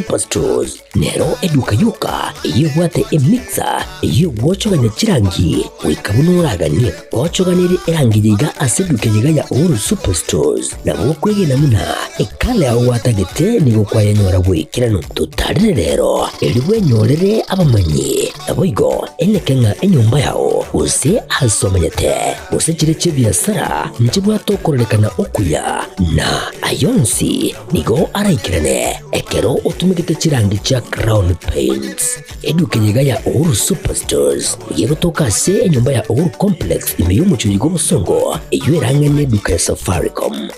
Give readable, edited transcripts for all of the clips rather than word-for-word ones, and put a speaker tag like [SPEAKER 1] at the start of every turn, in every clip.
[SPEAKER 1] Superstores nero eduka yuka iyo gwate emixer iyo gwochoganya chirangi wikabunuraganie gwochoganire erangi yiga aseduke yiga ya Uhuru Superstores na gwokwege namuna ekale aho watagete nigo kwayanyora gwikirano tutarire rero eriwe nyorere abamanyi naboigo enekenga enyumba yao use asomanyete use chireche biasara njibwa tokorelekana okuya na ayonsi nigo araikirane ekero utumikite chirangi cha Crown Paints eduke yiga ya Uhuru Superstores ugiye gutoka se enyumba ya Uhuru Complex imeyumucho yigo musongo iyo erangene duka ya Safaricom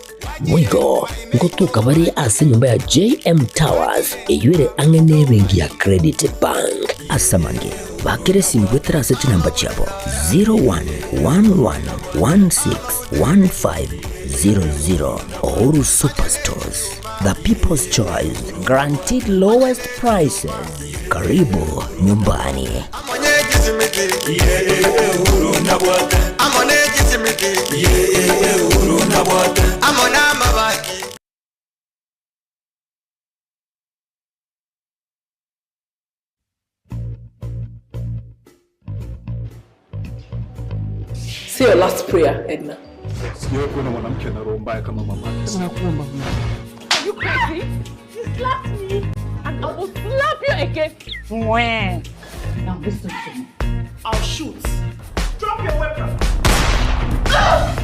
[SPEAKER 1] Mwigo ngotuka bari ase nyumba ya JM Towers eyure angene bengi ya Credit Bank asamange bakere simbwetera seti namba chabo 0111161500 Uhuru Superstores, the people's choice, guaranteed lowest prices. Karibu nyumbani.
[SPEAKER 2] Say your last prayer, Edna.
[SPEAKER 3] Are
[SPEAKER 2] you crazy? You slapped me, and I will slap you again. When? Now listen to me. I'll shoot. Drop your weapon.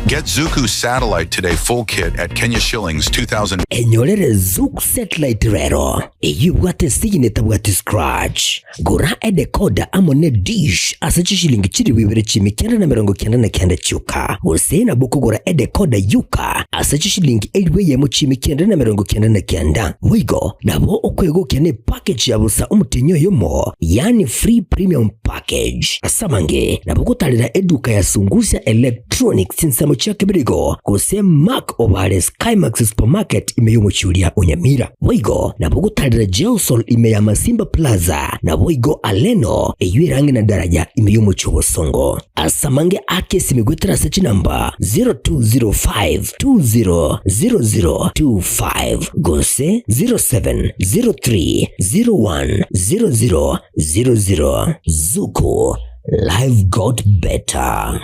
[SPEAKER 4] Get Zuku Satellite today full kit at Kenya shillings 2,000.
[SPEAKER 1] Enyorere Zuku Satellite rero. Eyu wate sigine tabwati scratch. Gura decoder amone dish asachi shilingi chiri wibere chimi kianda na mirongo kianda na kianda chuka. Use na buku gura decoder yuka asachi shilingi edwe yemo chimi kianda na mirongo kianda na kianda. Wigo nabo okwego kiane package ya busa umutinyo yomo. Yani free premium package. Asamange nabo kutalira eduka ya sungusia electronics sinsamo chake birigo kuse Mark Ovale Skymax Supermarket imeyumuchulia Nyamira. Wigo nabo kutalira Gelsol imeya Masimba Plaza na Wigo Aleno eyuirangi na daraja imeyumuchu Bosongo. Asamange ake simigwetera sechi namba 0205200025 gose 0703010000. Zuku, life got better.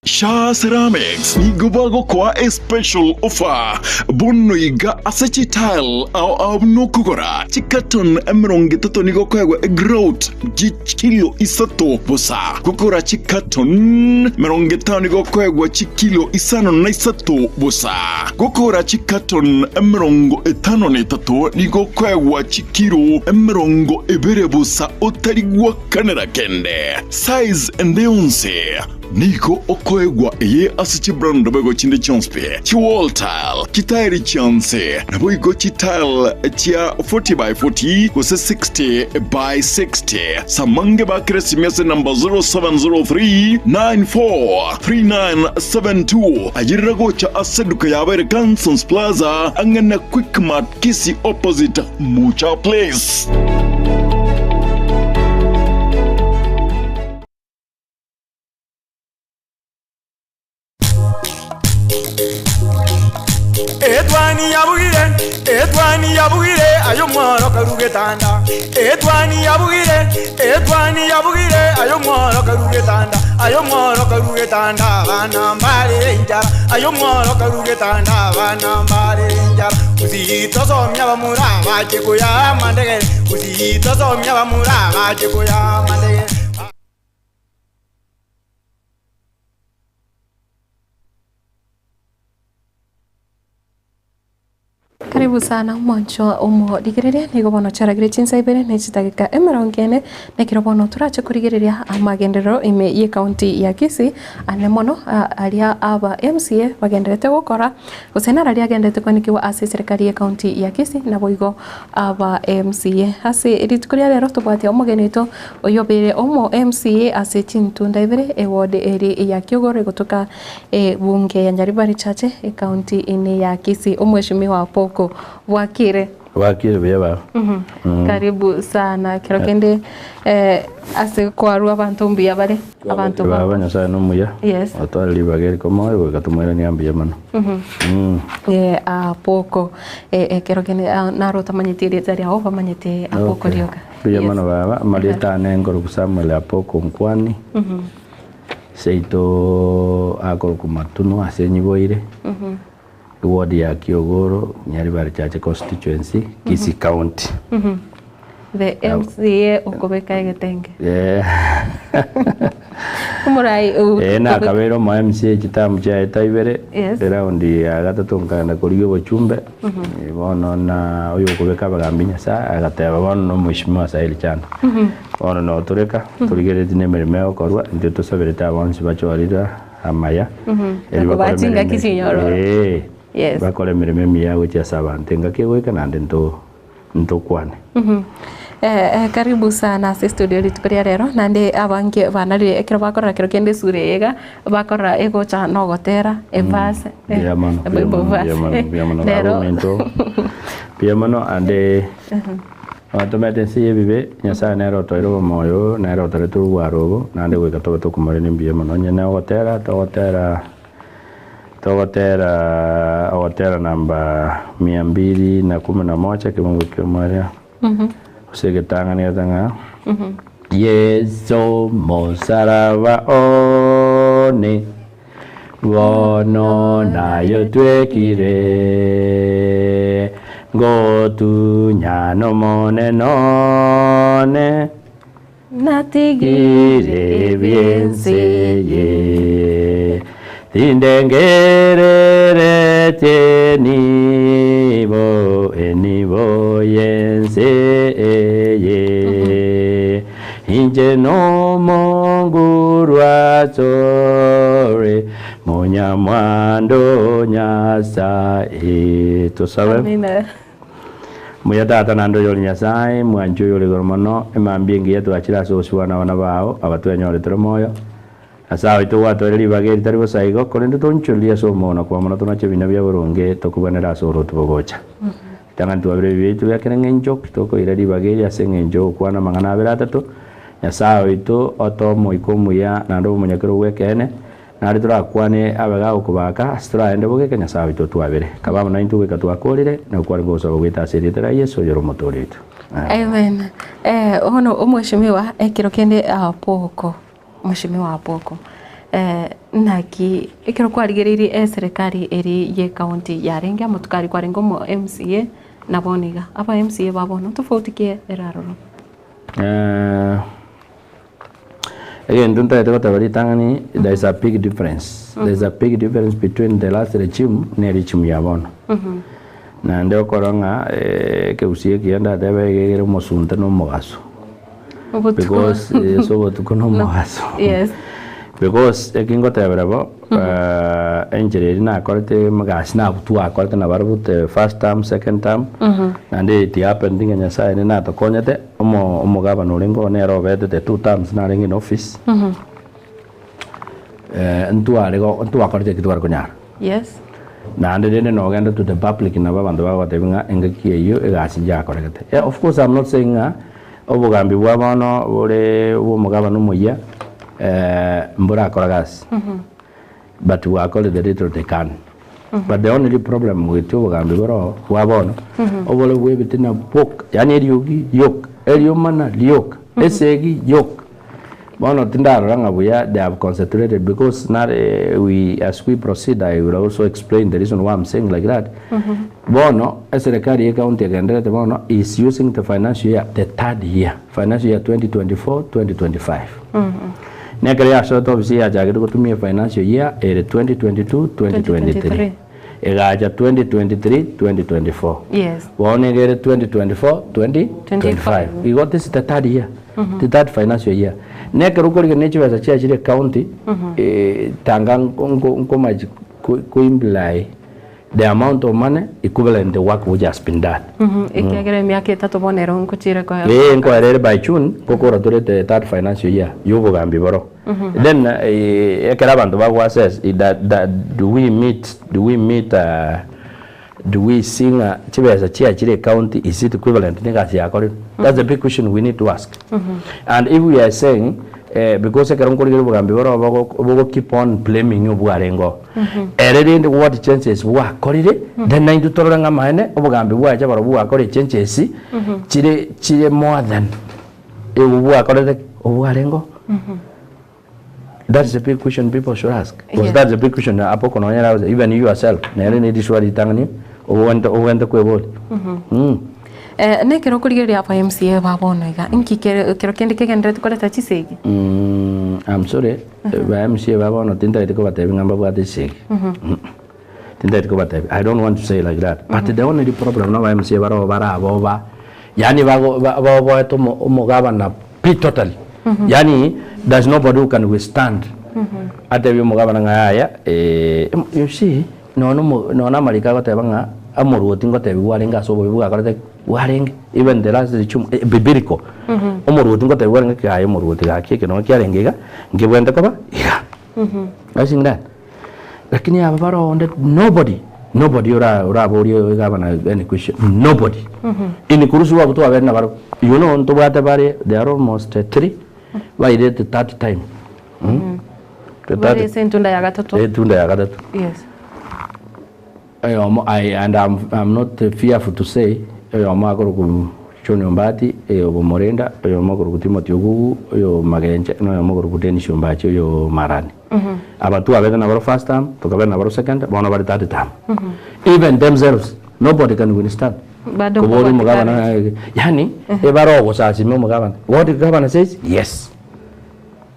[SPEAKER 3] Shah Ceramics ni gubago kwa a special offer. Bono iga asechi tile au nokugora. Chikaton emeronge toto nigo kwa growth kilo isato bosa. Kukura chikaton meronge tao nigo kwa kilo isano na isato bosa. Kukura chikaton emerongo etano ne tato nigo kwa kilo emerongo ebere bosa otarigwa kanera kende. Size endeonse. Niko okoegwa eye asichi brand bego chinde chonspe chi wall tile kitairi chance na boigo chi tile chia 40 by 40 kose 60 by 60 samange ba kresimese number 0703943972 ajirago cha aseduka ya Bere Kansons Plaza angana Quick Mart Kisii opposite Mucha Place.
[SPEAKER 5] ETWANI yabugire ayo mwaro karugetanda. ETWANI yabugire ayo mwaro karugetanda. Ayo mwaro karugetanda bana mbare njara. Ayo mwaro karugetanda bana mbare njara. Uzito somya bamura baje kuya mandege. Uzito somya bamura baje kuya mandege.
[SPEAKER 6] Karibu sana mwancho umo digiriria nigo bono charagire chinsa ibere nechitagika emerongene nekiro bono turache kurigiriria amagendero ime ye county ya Kisii ane mono alia aba MCA bagenderete gukora usena alia gendete kwanikiwa ase serikali ya county ya Kisii na boigo aba MCA ase editukuria lero tubwate omogenito oyobere omo MCA ase chintunda ibere eward eri ya Kyogoro gutuka bunge ya Nyaribari chache county ine ya Kisii omweshimiwa Poko Wakire
[SPEAKER 7] wakire bya ba
[SPEAKER 6] karibu sana kero kende ase kwaru abantu mbia bare abantu
[SPEAKER 7] baba nyasaye no muya
[SPEAKER 6] yes
[SPEAKER 7] atwali bagere komo we gatumwera ni ambia mano
[SPEAKER 6] a poko kero kende narota manyetire tari aho manyete a poko rioka
[SPEAKER 7] bya mano baba maleta nengoro kusamwe a poko nkwani seito akoro kumatuno asenyiboire ward ya Kiogoro Nyaribari Chache constituency Kisii county
[SPEAKER 6] the MCA okobeka Getenge
[SPEAKER 7] murai na kabero ma MCA kitamu cha etaibere raundi ya gatatu nkanda kuriyo bochumbe bono na uyo okobeka bagambinya sa agateba bono no mwishimwa sa ili cyane bono no tureka turigereze nemereme okorwa ndio tusobereta abansi bachorira amaya
[SPEAKER 6] batinga Kisinyoro
[SPEAKER 7] yes bakole mireme miya wecha sabante ngakeweka nande ndo kwane
[SPEAKER 6] karibu sana se studio litukoria rero nande abange banari ekero bakora kero kende surega bakora ego cha nogotera evase
[SPEAKER 7] yamano yamano ande automate siye bibe nyasa nero toiro moyo nero tore tu warogo nande weka to kumare ni biye mano nyana ogotera namba 211 kimungu kimaria usegetanga ni atanga yeso mosaraba one wono nayo twekire ngotu nyano mone none
[SPEAKER 6] natigire bienseye
[SPEAKER 7] tindengerere tenibo enibo yenseye inje no mongurwa sore munyamwando nyasa tusabe muyatata nando yoli nyasaye mwanjo yoli gormono emambingi yetu achira sosuana wana bao abatwenyore tromoyo asa ito watoreri bageri tari bosaigo korende tonchulia somona kwa mona tonache bina bya boronge tokubanera soro tubogocha tangantu abire bitu yakene njo kitoko irari bageri asenge njo kwana mangana abira atatu asa ito otomo ikomuya nando munyakero wekene nari turakwane abaga okubaka astra ende bogeke nya ito twabire kabamo na intu weka twakorire na kwari gosa bogita seritera Yesu yoro motorito
[SPEAKER 6] amen ono omweshimiwa ekiro kende apoko mheshimiwa apoko naki ikero kwarigeriri serikali eri ye county ya Renga mutukari kwa rengo mo MCA na boniga aba MCA babono tofauti ke eraroro again don't try to tell tangani there is a big difference there's a big difference between the last regime ne regime ya bono na ndio koronga ke usie kienda debe gegere mosunta no mogaso because so to kono mogaso yes because ekingo tebrabo engineer na korte magasi na butu akorte na barbut first term second term and it happened thing nya sai na to konyete omo gabano rengo ne robete the two terms na ring in office ntu akorte kitwar kunyar yes na ande no ganda to the public na babandu bagotebinga engaki iyo egasi ya korekete of course I'm not saying obugambi bwabano bore mugabano moya mbura koragas but we are called the little they can but the only problem with you gambi boro wabona obole we bitina book yani yok mana yok esegi yok bono tindaro ranga buya they have concentrated because not we as we proceed I will also explain the reason why I'm saying like that bono serikali county agenda bono is using the financial year the third year financial year 2024-2025 nekaya short of sia jagere kutumia financial year 2022-2023 egaja 2023-2024 yes one gere 2024-2025 we got this the third year the third financial year nekero ko ngeche basa chia county tanga ngomaji ko imply the amount of money equivalent to work which has been done ikagere miaka tatu bonero nkuchire kwa nkware by June kokora turete third financial year yugo gambi boro then ekera bantu bagwa says that do we meet
[SPEAKER 7] do we sing chibesa chile county, is it equivalent that's the big question we need to ask. And if we are saying because keep on blaming you what changes then 90 toleranga mine changes chile more than that's the big question people should ask. Because that's the big question. Even you yourself,
[SPEAKER 6] ne kero kurigeria apa MCA babona iga inki kero kende kegendre tukoleta chisegi.
[SPEAKER 7] I'm sorry, ba MCA babona tinda itiko batebi ngamba bwa chisegi. Tinda itiko batebi. I don't want to say like that. But the only problem no ba MCA bara abo yani ba to umugaba na totally. Yani there's nobody who can withstand. Ate bi umugaba na ngaya you see no na malika ko tebanga amuru tingo tebi warenga so bo buga wareng even the last biblical umuru tingo tebi warenga ka umuru tiga ke no kyarengega ngibwenda ko ba I think that lakini abara on that nobody ora borio gabana any question nobody in kurusu wa buto abena baro you know on to bata bare they are almost 3 by the third time
[SPEAKER 6] Bari sentunda ya gatatu yes
[SPEAKER 7] I'm not fearful to say magoro ku Chonyombati Morenda magoro ku Timothy Ogugu Magenje no magoro ku Dennis Yombachi Marani abatu abena na first time tukabena na second bona bari third time even themselves nobody can withstand
[SPEAKER 6] bado
[SPEAKER 7] mugabana yani ebaro go sa simo mugabana what the governor says yes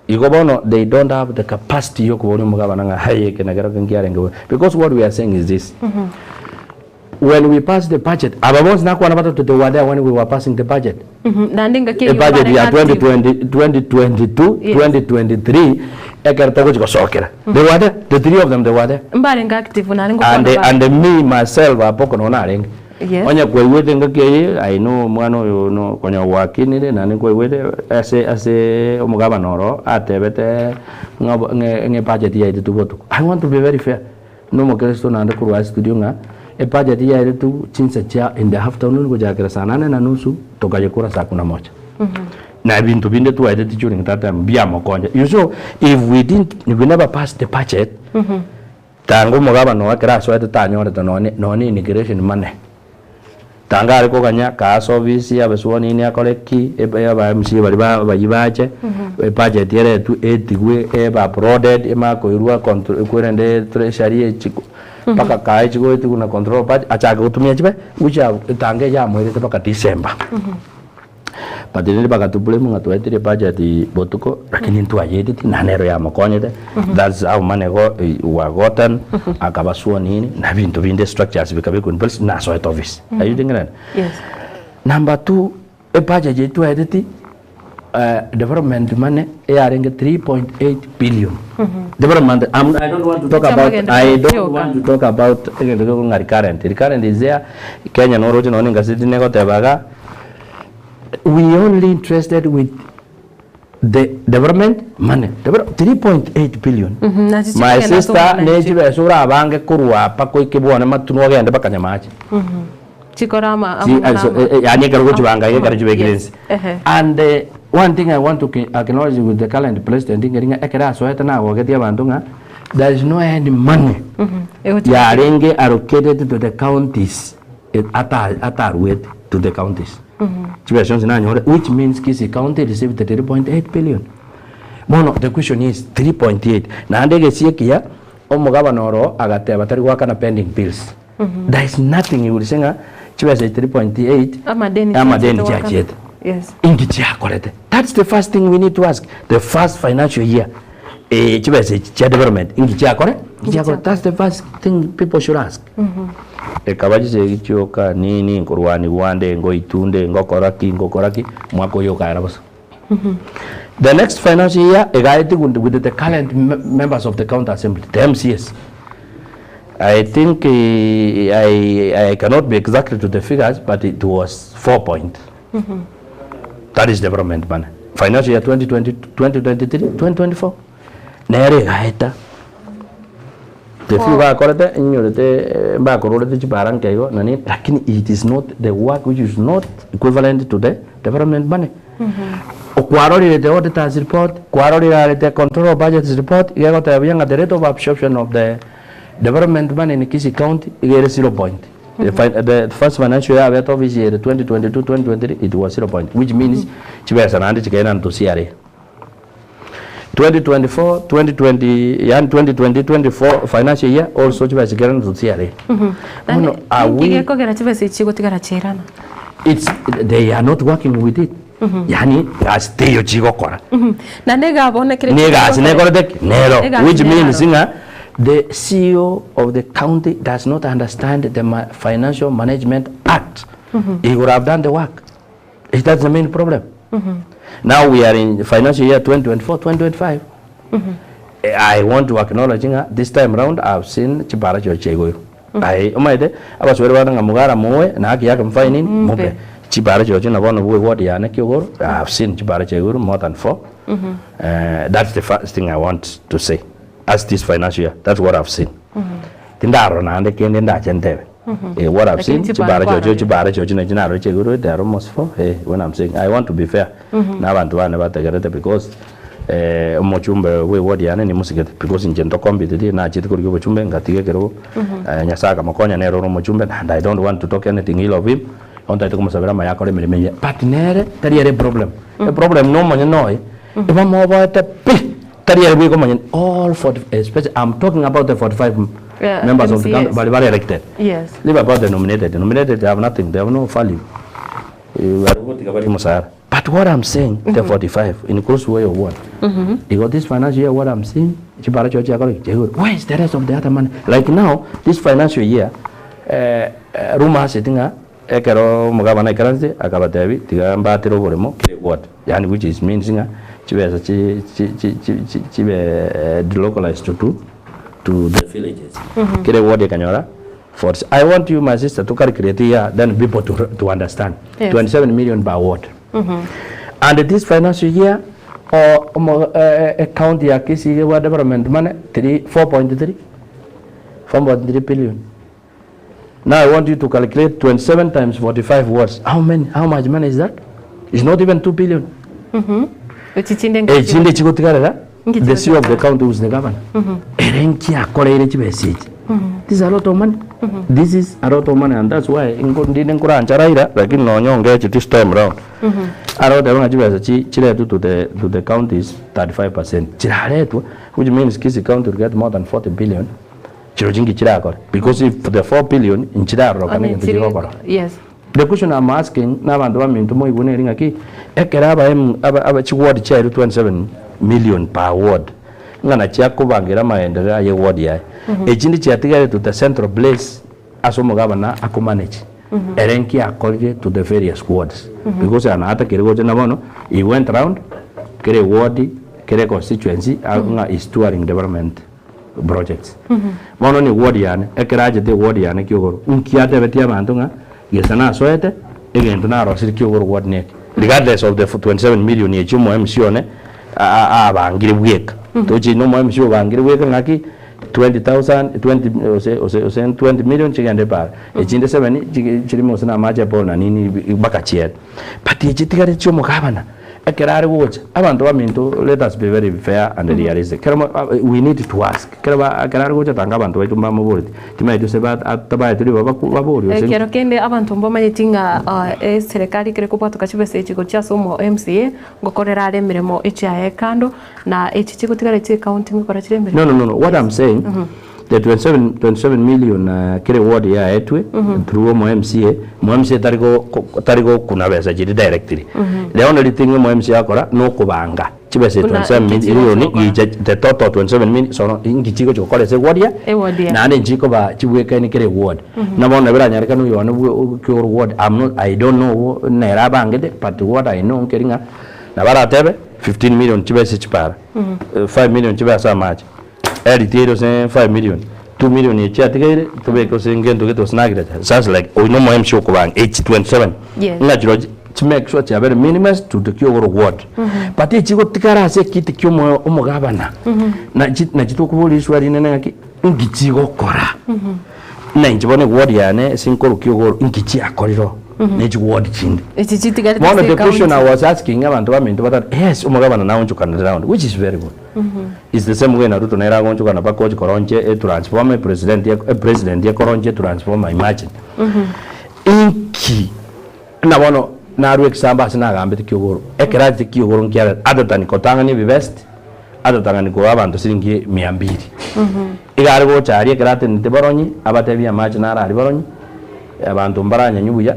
[SPEAKER 7] Igobono, they don't have the capacity because what we are saying is this. When we pass the budget, when we were passing the budget, the budget year 2022, 2023, they were there, the three of them, they were there. And me, myself, Onya kwewete ngake I know mwano yo no konya wakini na ni kwewete ase omugaba noro atebete nge budget ya itu botu. I want to be very fair. No mo Kristo na ndakuru wa studio nga e budget ya itu chinsa cha in the afternoon kuja kira saa 8:30 tokaje kura saa 11. Na bintu binde tu aided during that time bia mokonja. You so if we never pass the budget tangu mugaba no akira so tanyo to no ni immigration money. Tangare ko kanya ka service ya beswoni ni akoleki ba MC bari ba yibache budget yere tu etigwe ba prodded ema ko irua control kurende treasury chiko paka kai chiko tu na control pa acha kutumia chipe ucha tange ya mwezi paka December padiri baka tubule munga tu etire budget botuko lakini tu ayedi na nero ya makonyete that's how money go wa gotten akabaswoni ni na bintu binde structures bikabe kun pulse na so office are you thinking that
[SPEAKER 6] yes
[SPEAKER 7] number 2 e budget tu editi development money arenge 3.8 billion development I don't want to talk about current is there Kenya no rojo no ngasidi nego tebaga we only interested with the development money 3.8 billion my sister nejibe sura abange kurwa pako ikibona matuno agenda bakanyamaje
[SPEAKER 6] chikorama
[SPEAKER 7] yani karo chibanga karo chibegirensi and one thing I want to acknowledge with the current president ngeringa ekera so eta na wogeti abantu nga there is no any money yarenge allocated to the counties atarwet to the counties which means Kisii County received 3.8 billion. Mono, the question is 3.8. Na ndege siekia omugaba noro agate batari wakana pending bills. There is nothing you will say chibese 3.8 amadeni jajet.
[SPEAKER 6] Yes.
[SPEAKER 7] Ingichi akorete. That's the first thing we need to ask. The first financial year chibese development ingichi akore. That's the first thing people should ask. Kabaji gichoka nini nkurwani wande ngo itunde ngo koraki mwako yo kaira bas. The next financial year egaiti with the current members of the county assembly the MCS I think I cannot be exactly to the figures but it was 4 point. That is development money financial year 2020 2023 2024 nere gaita the few ba korete inyorete ba korete chibaran kego nani lakini it is not the work which is not equivalent to the development money. Kwarori the auditor's report, kwarori the control of budget's report, you got the rate of absorption of the development money in Kisii County, you get 0 point. The first financial year of office year 2022-2023, it was 0 point, which means Chibas and Andy Chicken to CRA. 2024, 2020, and 2020-24 financial year also Chibas again to CRA. They are not working with it. Yani as teyo chigo kora.
[SPEAKER 6] Na nega bone kile.
[SPEAKER 7] Nega sinegora dek nero, which means the CEO of the county does not understand the Financial Management Act. He would have done the work. That's the main problem. Now we are in financial year 2024-2025. I want to acknowledge this time around I've seen Chibara Chego. I was very well Mugara Moe and Aki Fine Mobe. Chibara Chogin, I want to what Yanaki. I've seen Chibara Chego more than 4. That's the first thing I want to say. As this financial year, that's what I've seen. Tindaro na ande kende nda chente. What I've seen, Chibara Chogin, Cheguru, they're almost 4. When I'm saying I want to be fair, now I want to about the garete because Mochumbe we what yana ni musike because in Jento Combi na chiti kuri Chumbe ngatige kero Nyasaka Makonya Nero Mochumbe, and I don't want to talk anything ill of him. On that Musavera Mayako Menya. But nere, there a problem. A problem no money no. If I'm over the all 40, especially I'm talking about the 45 members of the council, but very elected.
[SPEAKER 6] Yes.
[SPEAKER 7] Leave about the nominated. The nominated, they have nothing. They have no value. But what I'm saying, the 45, in a close way of what? You got this financial year, what I'm saying, where is the rest of the other money? Like now, this financial year, Ruma sitting Ekero Mugabana currency, Akabatevi, Tigamba Tiro, what? Which is means delocalized to the villages. I want you, my sister, to calculate here, then people to understand. Yes. 27 million per ward. And this financial year, a county Kisii development money 4.3 billion. Now I want you to calculate 27 times 45 wards. How much money is that? It's not even 2 billion. The CEO of the county was the governor. This is a lot of money. This is a lot of money, and that's why in this time around, to the counties 35%, which means Kisii County will get more than 40 billion. Because if the 4 billion in Chidaro,
[SPEAKER 6] yes.
[SPEAKER 7] The question I'm asking now, and one to my winning aquí, ward chair 27 million per ward. Nana Chiako Bangerama and the ward ya. A Jindy to the central place as Omogavana, Ako manage. Erenki according to the various wards. Because another Kirgo, he went around, Kere Wardi, Kere constituency, is touring development projects. Mononi Wardian, Ekeraja de Wardian, Unkiata Vetia Mantunga. Yes, and I saw it again to narrow secure what neck, regardless of the 27 million each MCone. Give week. To no MCO and give week and lucky 20,000, 20 million chicken de bar. It's in the 7 Chilimosana Majapon and in Bacachet. But the Chiticacho Mokavana. I want to let us be very fair and realistic. We need to ask. I want to No. What I'm saying, the 27 million kile ward ya etwe through MCA tarigo kuna besa jiri directly. The only thing MCA akora no kubanga chibese 27 million the total 27 million so ingichiko chokole se ward ya na ane njiko ba chiweka ni kile ward na bona bera nyarika no yona kure ward I don't know na rabangede but what I know keringa na bara tebe 15 million chibese chipara 5 million chibese much. 5 million, 2 million each. To be to get snag. Sounds like we know my show H27.
[SPEAKER 6] Yes.
[SPEAKER 7] Natural to make sure you are very minimus to the cure word. But it's got Tikara say Kitty Kumo Omogavana. Najito is where in ngichi gokora na injibone ward yane sinkoro kyogoro ngichi akoriro nechi ward chindi one of the question I was asking abantu bamintu batatu yes umugabana nawo njukana round which is very good is the same way na Ruto naira gonjukana pakoji koronje transform president ya koronje transform imagine inki na bono na ru example sina gambe kyogoro ekerati kyogoro nkiara adatani kotanga ni best adatanga ko abantu siringi 200 igare go chari ekerati nite baronyi abatebia match na ari baronyi abantu mbaranya nyubuya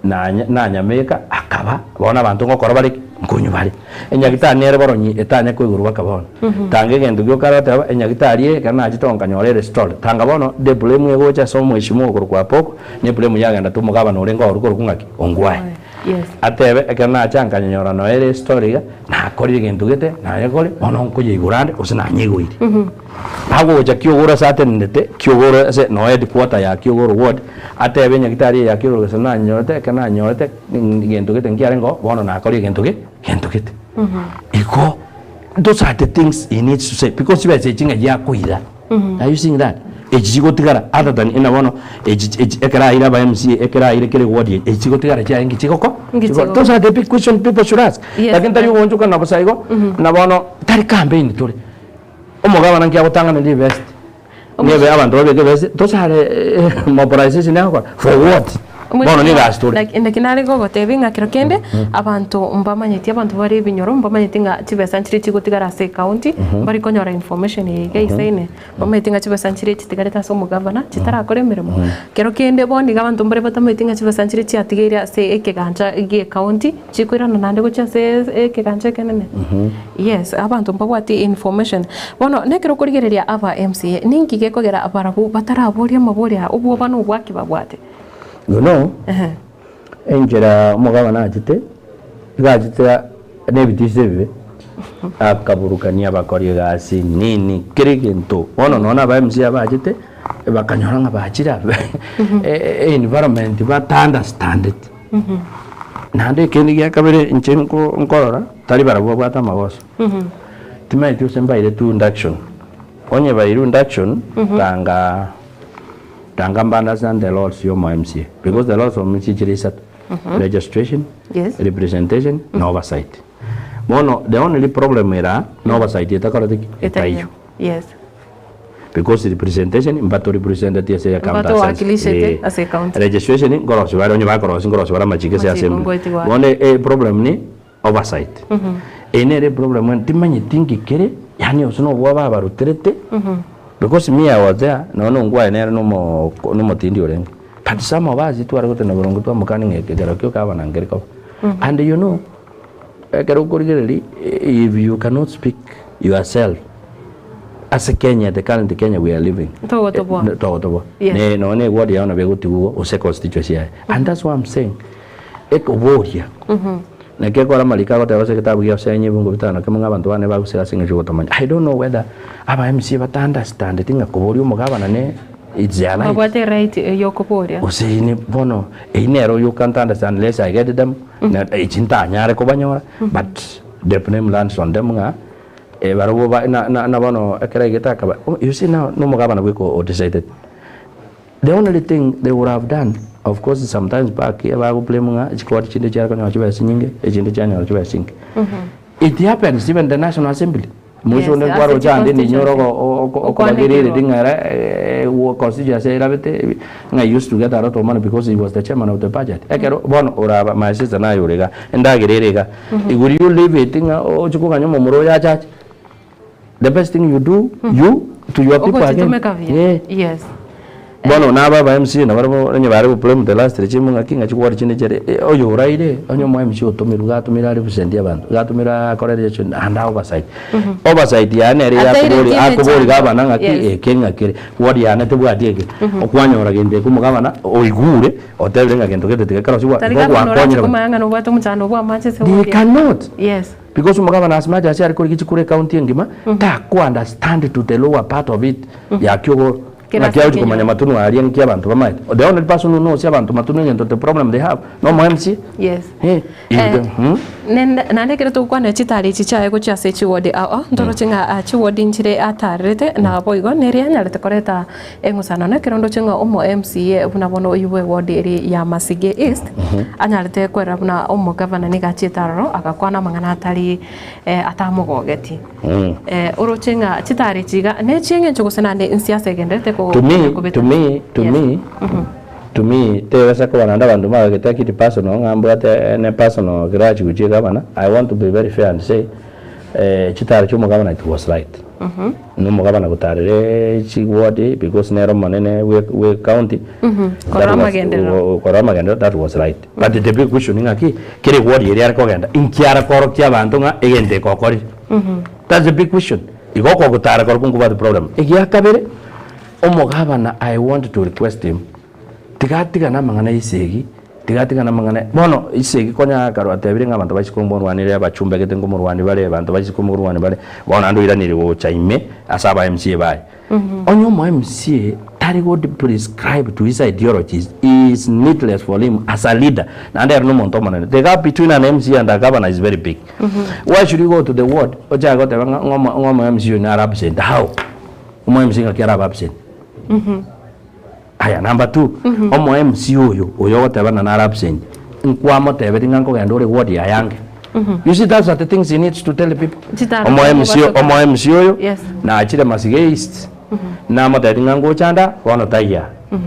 [SPEAKER 7] na nyameka akaba bona abantu ngokora bari nkunyubari enyagita nere baronyi etanya kwiguru bakabona tange gendo gyo karata enyagitari kana agitonga nyorere store tanga bono de blame yego cha somo ishimo kwa poko ne blame yagenda tumugaba no rengo ruko rukungaki ongwae yes atebe ekana changa nyora no ere story na akori gendo gete na yegole bono nkuyigurande usina nyigwiri hago cha kyogora sate ndete kyogora se no headquarter ya kyogoro ward atebe nyagitari ya kyogoro sana nyorete kana nyorete gendo gete ngiarengo bono na akori gendo gete iko those are the things he needs to say because you are saying ya kuida are you seeing that ejigo tigara other than ina bono ekara ira ba MC ekara ira kile ward ejigo tigara cha ngi chikoko those are the big question people should ask lakini tari wonjuka na basaigo na bono tari campaign tuli umugabana ngi abotanga ndi best ngebe abantu robe best those are mobilization yako for what bono ni gas tuli
[SPEAKER 6] like indekinari go gotebinga kiro kende abantu mbamanyeti abantu bari binyoro mbamanyeti chibesanchiri chigotigara se county bari konyora information yige isaine mbamanyeti chibesanchiri chitigareta so mugavana chitara kore mirimo kiro kende boni gabantu mbare batamanyeti chibesanchiri chiatigeria se ekeganja ige county chikwirana nande gocha se ekeganja kenene yes abantu mbabwati information bono nekero kurigereria aba MCA ningi gekogera abarabu bataraboria maboria ubwo bano ubwaki babwate
[SPEAKER 7] you know enjera mugabana ajite gajitira nebitise bibe akaburukania bakori gasi nini kirigento ono nona ba MC abajite bakanyora ngabajira environment but understand it nande kendi ya kabere inchenko nkorora tali barabo bata magoso timai tu semba ile tu induction onye ba ile induction tanga understand the laws yo MCA because the laws of MCA is registration, yes, representation, and oversight. Mono the only problem era no oversight itayo. Yes. Because representation but to represent the TSA account as account. Registration ngoro sibara onye bakoro ngoro sibara machike se assembly. One a problem ni oversight. Ene problem timanyi tingi kere yani osono bwa baruterete. Because me I was there no ngwa ene no mo tindi orenga. But some of us itu aragote na borongo to mukani ngekera kyo kaba na ngeriko. And you know if you cannot speak yourself as a Kenya, the current Kenya we are living. Ne no ne word ya na beguti wo o se constituency. And that's what I'm saying. Eko warrior. Na keko la malika ko tawase kitabu ya senye bungo bitana kama ngabantu bane ba kusira singa joko manya. I don't know whether aba MC bata understand tinga ko warrior mugabana ne it's their right. What the right yokoporia? Usini bono inero you can't understand unless I get them. Na ichinta nyare ko banyora but the name lands on them nga e baro ba na bono akere geta ka you see now no mugabana we ko decided the only thing they would have done of course sometimes back here ba go blame nga ikwati chinde chara ko nyachiba sinyinge echinde chanya nyachiba sinke it happens even the National Assembly. Mucho ne kwaro jande ni nyoro ko bagere dingara wo constituency rabete nga used to get a lot of money because he was the chairman of the budget. Ekero bon ora my sister na yorega ndagererega iguri you leave it nga o chuko kanyo momoro ya church. The best thing you do you to your people again. Yes. Bono na baba MC na barabo nye barabo problem the last regime nga kinga chikwari chine chere oyo raide onyo mo MC otomiru gatumira represent abantu gatumira correlation and oversight oversight ya ne ya akubori gabana nga ki kenga kire wodi ya ne tebwatieke okwanyora gende kumugabana oigure otebere nga gendo gete karo siwa go akwanyira kumanga no bwato mchano bwa Manchester they cannot. Yes. Because mugabana as much as ari kuri kichikure county ngima ta ku understand to the lower part of it ya kyogo na kia uji kumanya matunu wa aliye nkia bantu bamae. The only person who knows ya bantu matunu ngento the problem they have. No mo MC. Yes. Hey.
[SPEAKER 6] nande kire tu kwana chitari chichae ko chase chiwodi a ndoro chinga chiwodi nchire atarete na boigo neria nyarete koreta engusana na kirondo chinga omo MCA buna bono yuwe wodi eri ya Masige East anyarete kwera buna omo governor ni gachitaro akakwana mangana atari atamugogeti oro chinga chitari chiga ne chinge chugusana ne insiasa gendete ko
[SPEAKER 7] to me te sako bananda bandu mageta kiti personal ngambo ate ne personal garage kuji gabana. I want to be very fair and say chitara chumo gabana it was right no mo gabana gutarere chiwodi because nero manene we county korama gendero that was right but the big question ngaki kire wodi eri ko genda inkiara koro kya bantu nga egende kokori that's the big question igoko gutara koro kungu bad problem igia kabere omo gabana. I want to request him tiga na mangana isegi tiga na mangana bono isegi konya karo atebire ngabantu bashiko murwanire abachumbe gete ngo murwani bare abantu bashiko murwani bare bona ando iranire wo chaime asaba MCA bai onyo mo MCA tari go prescribe to his ideologies is needless for him as a leader and there no monto manane the gap between an MCA and a governor is very big why should you go to the ward oja go te ngoma MCA na absent how MCA ngakira absent aya number 2 omo MC oyo gotebana na absent nkwamo tebeti nganko gandore word ya yange you see that's the things he needs to tell the people omo MC oyo na achire Masige East na moteti ngango chanda wono taiya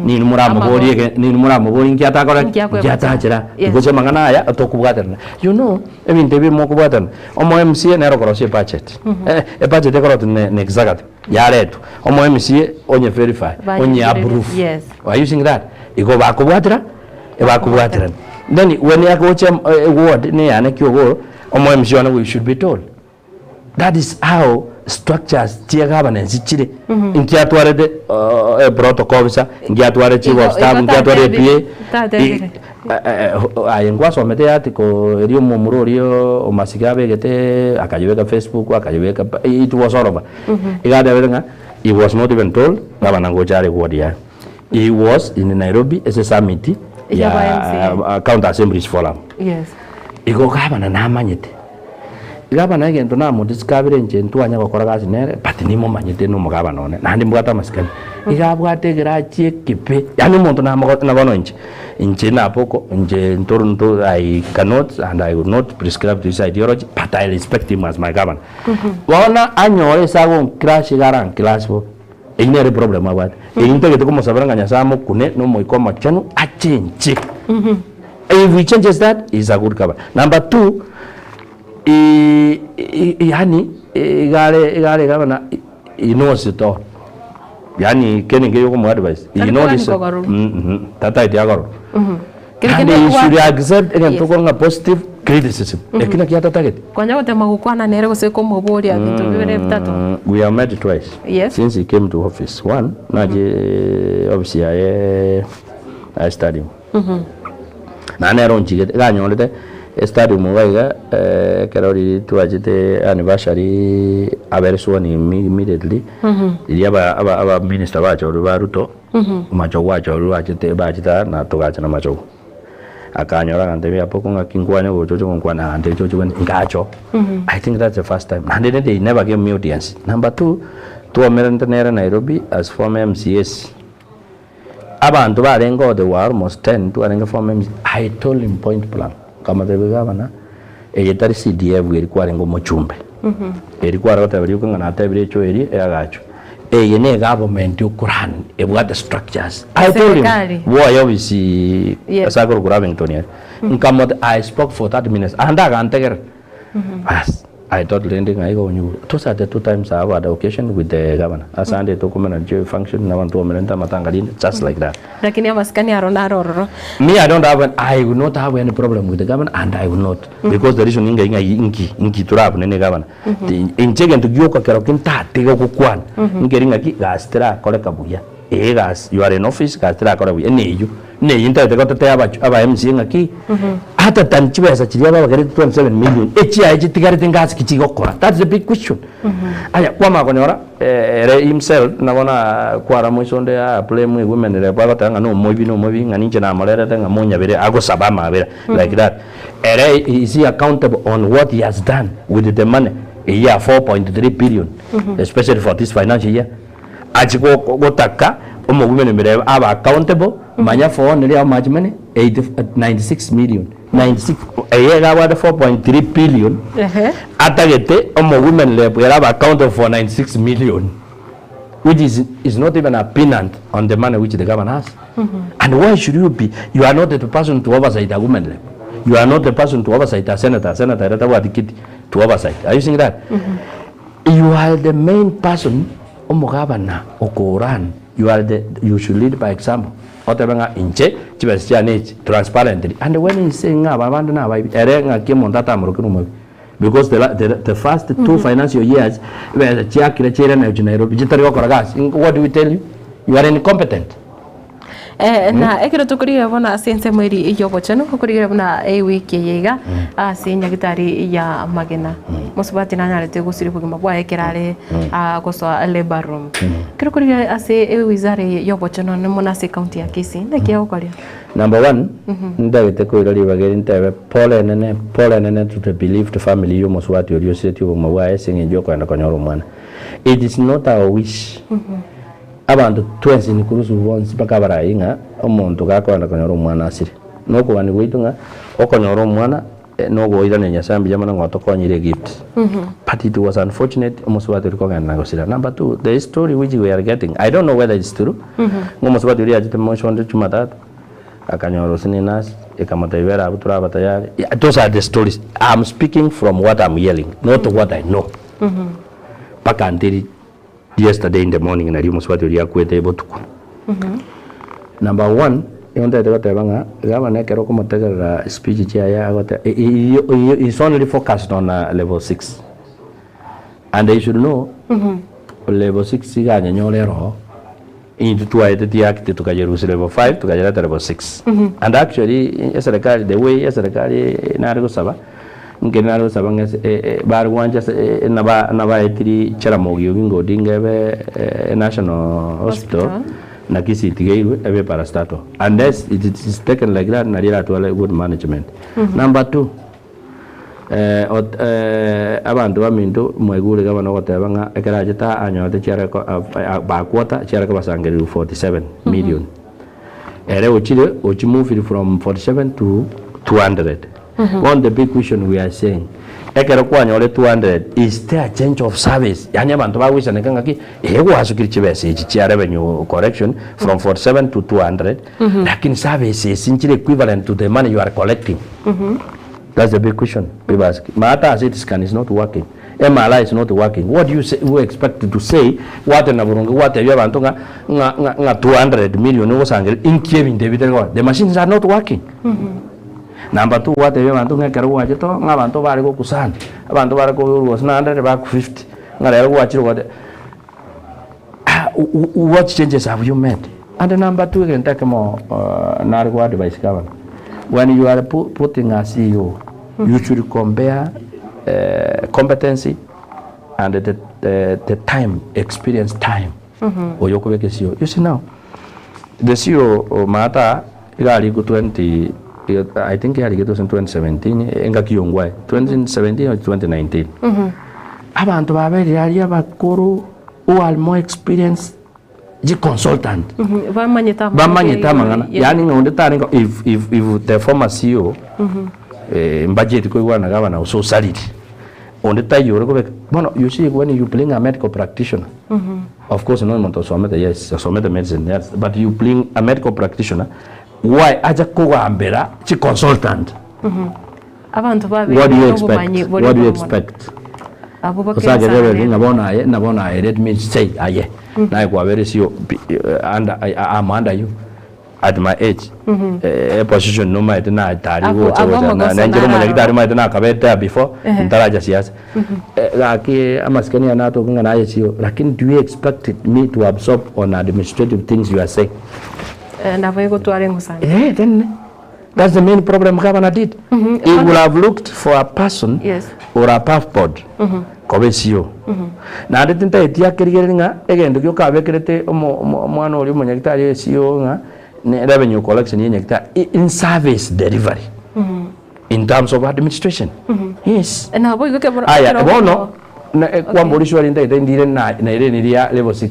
[SPEAKER 7] ni muramo bori nkiata kora nkiata chira ngoje mangana aya atokubwaterna you know even tebe mokubwaterna omo MC na rokorosie budget budget ekoro ne executive yaretu omo MCA onye verify onye approve are using that igo bakubwatira then when you go to ward ne yana kyogo omo MCA na we should be told that is how structures tia governance chire inkiatware de protocol sa inkiatware chief of staff inkiatware PA ayengwa somete atiko rio momuro rio o Masigabe gete akayibeka Facebook akayibeka it was all over igada wenga he was not even told gavana ngojare wodia he was in Nairobi as a summit ya county assemblies forum igo gavana na manyete gavana ngento na mo discovery njentu anya gukora gazi nere but ni mo manyete no mugaba none nandi mbwata masikani igabwate girachi kipe yani muntu na bono nje na poko nje ntorunto I cannot and I would not prescribe this ideology but I respect him as my governor wana anyore sago crash garan class fo inere problem about into geto como sabranga nyasamo kune no mo ikoma chanu achenche if we changes that is a good governor. Number 2 yani igare gavana knows it all yani kene ngeyo ko advice you know this tata itiagoro and you should accept again to go positive criticism ekina kia tata get
[SPEAKER 6] kwanya gutema gukwana nere gose ko mubori akintu bibere bitatu
[SPEAKER 7] we have met twice since he came to office one naje obviously I stadium na nero nchige ganyolete stadium waiga kerori tuajite anniversary abereswani immediately iliaba aba minister wacho Ruto macho wacho ruachite bachita na togacha na macho akanyora ngante ya poko ngakingwane gochocho ngwana ante chocho ngacho I think that's the first time and then they never gave me audience. Number 2 to America Nairobi as former MCS abantu barengo the war almost 10 to arenga former I told him point blank kama the governor eyetari CDF ilikuwa rengo mochumbe ilikuwa rota bari ukanga tabire cho eri agacho eyene government ukuran ebwa the structures I told him why obviously asagoro Gravington nkama I spoke for 30 minutes and I can take as I thought landing I go new those are the 2 times I had the occasion with the governor asande to come and function na wantu wameleta matangalini just like that
[SPEAKER 6] lakini amaskani arona roro
[SPEAKER 7] me I will not have any problem with the governor and I will not because the reason ingi turab nene governor inchegen to gyoka kero kinta tego kukwan ngeringa ki gastra kole kabuya gas you are in office gas tira kora wi neyu ne yinta te kota te aba MC ngaki hata tanchiwe sa chilia baba kare 27 million echi aji tigare tingas kichi gokora. That's a big question. Aya kwa makonyora himself nabona kwara mwisonde ya play mu women le baba tanga no mobi ngani nje na malere tanga monya bere ago sabama bere like that. Is he accountable on what he has done with the money? A year 4.3 billion, especially for this financial year. Aji go taka omo women bere aba accountable manya for only how much money? 96 million. 96 a year about 4.3 billion. Atagete omo women le bere aba accountable for 96 million, which is not even a peanut on the money which the government has. And why should you be? You are not the person to oversight a woman lab. You are not the person to oversight a senator to oversight. Are you seeing that? You are the main person omogabana okoran. You should lead by example. Otabanga inche transparently. And when he's saying because the first 2 financial years what do we tell you? You are incompetent.
[SPEAKER 6] Na ekero tukuriga bona sense mweri iyo bochano kukuriga bona wiki yega asinya gitari ya magena musubati na nyarete gusiri kugima bwa ekerare goso labor room kero kuriga ase wizare yo bochano ne mona se county ya Kisii ndeke okoria.
[SPEAKER 7] Number 1 ndagete ko irali bageri ntabe pole nene to believe the family yo musubati yo seti yo mwa esinge jo kwenda konyoro mwana. It is not our wish. Abantu twensi ni kurusu bonsi bakabara inga omuntu gakwanda konyoro mwana asiri noko bani witunga okonyoro mwana noko ira nenya sambi jamana ngoto konyire gift. But it was unfortunate omusubati liko ngana ngosira. Number 2, the story which we are getting, I don't know whether it's true. Omusubati uri ajite motion de chumatat akanyoro sininas ekamata ibera abutura batayari. Those are the stories. I'm speaking from what I'm hearing, not what I know. Paka antiri yesterday in the morning na rimu swati uri akwete botuko. Number 1 yonda te banga gaba na kero como tegera speech chia ya gote is only focused on level 6, and they should know level 6 ga nyolero into to aite tiak to kajerusi level 5 to kajera level 6. And actually serikali the way serikali na rego saba ngenaro sabanga bar wanja na ba etiri chara mogi bingo dingebe national hospital na Kisii tigeiwe ebe parastato, unless it is taken like that na rira to good management. Number 2 abantu baminto mwegure gaba no gotebanga ekera jeta anyote chara ba kwota chara ka basangeri 47 million. Ere ochi move from 47 to 200. One the big question we are saying ekero kwanyole 200 is there a change of service? Yani abantu bagwisha nekanga ki wasukiri chibese chi revenue correction from 47 to 200, lakini service is equivalent to the money you are collecting. That's the big question people ask. Mata CT scan is not working, MRI is not working. What do you say, we expect to say what na burungu what you abantu nga 200 million osangere in the machines are not working. Number 2, what you want to make a watch it on abantu bari go kusan abantu bari go was 900 back 50 ngare watch what changes have you made? And the number 2 can take more nargo advice governor. When you are putting a CEO, you should compare competency and the time, experience time. Or you could CEO. You see now, the CEO Mata got 20. I think it was in 2017. Enga kiongwa 2017 or 2019. Abantu babiri area bakuru who more experience the consultant. Bamanyita mangana. Yani ngonde tani if the former CEO budget ko wana governor so salary. On the time you go bueno, you see when you bring a medical practitioner. Of course no monto so medicine, yes, but you bring a medical practitioner. Why aja koga ambera chi consultant? What do you expect? What do you expect? Osaje rebe nabona let me say aye. Na kwa very CEO I'm under you. at my age position no might na tari go na njero mo nyagitari might na kabeta before ntaraja siasa laki amaskani anato kunga na yesio lakini do you expect me to absorb on administrative things you are saying
[SPEAKER 6] na vego tuare ngusana
[SPEAKER 7] then that's the main problem governor did. He would have looked for a person or a passport kobesio na ndinta etia kiriringa egendo kyo kabekerete mwana oli munyagitari yesio nga revenue collection in service delivery in terms of administration yes
[SPEAKER 6] na boy ke
[SPEAKER 7] aya bono kwa mbolisho ali ndire na ile ni level 6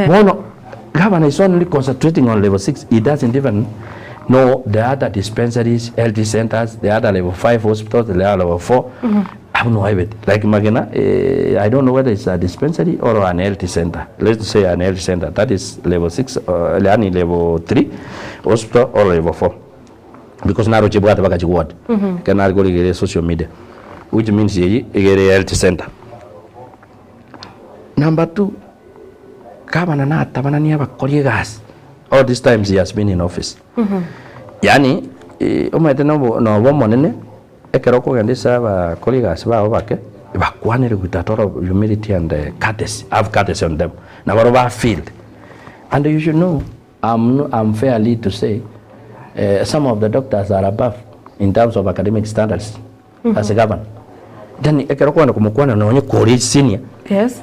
[SPEAKER 7] bono governor is only concentrating on level 6 he doesn't even know the other dispensaries health centers the other level 5 hospitals the level 4 I have no idea like Magena I don't know whether it's a dispensary or an health center. Let's say an health center that is level 6 level 3 hospital or level 4 because naro chibwata bakachi ward kana go ligere social media which means ye health center. Number 2 kama na tabana ni abakoriye gas all these times he has been in office yani umete no bomonene ekeroko gendisa ba colleagues ba obake bakwanire with a lot of humility and courtesy have courtesy on them na baroba field and you should know I'm fairly to say some of the doctors are above in terms of academic standards as a governor then ekeroko na kumukwana na onye college senior
[SPEAKER 6] yes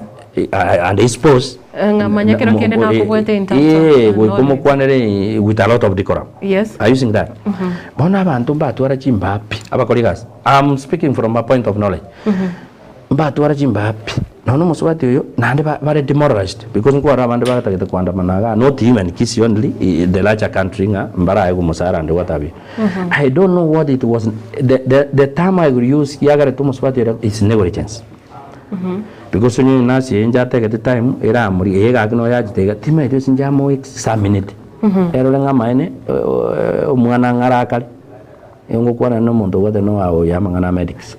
[SPEAKER 7] and his post
[SPEAKER 6] ngamanya kero kende na kubwete in terms
[SPEAKER 7] of kumukwanire with a lot of decorum
[SPEAKER 6] yes
[SPEAKER 7] are using that bona abantu mbatwara chimbapi abakoligas I'm speaking from a point of knowledge mbatwara chimbapi nono muswati yo nande bare demoralized because ngwara abantu bakatagete kwandamanaga not even Kisii only the larger country nga mbara ayo musara and what have you I don't know what it was the term I will use yagare to muswati is negligence because when you nasi enjate at the time era muri ega kino ya jitega tima itu sinjamo examinate ero nga maine omwana ngarakali ngo kwana no muntu wote no awo yamangana medics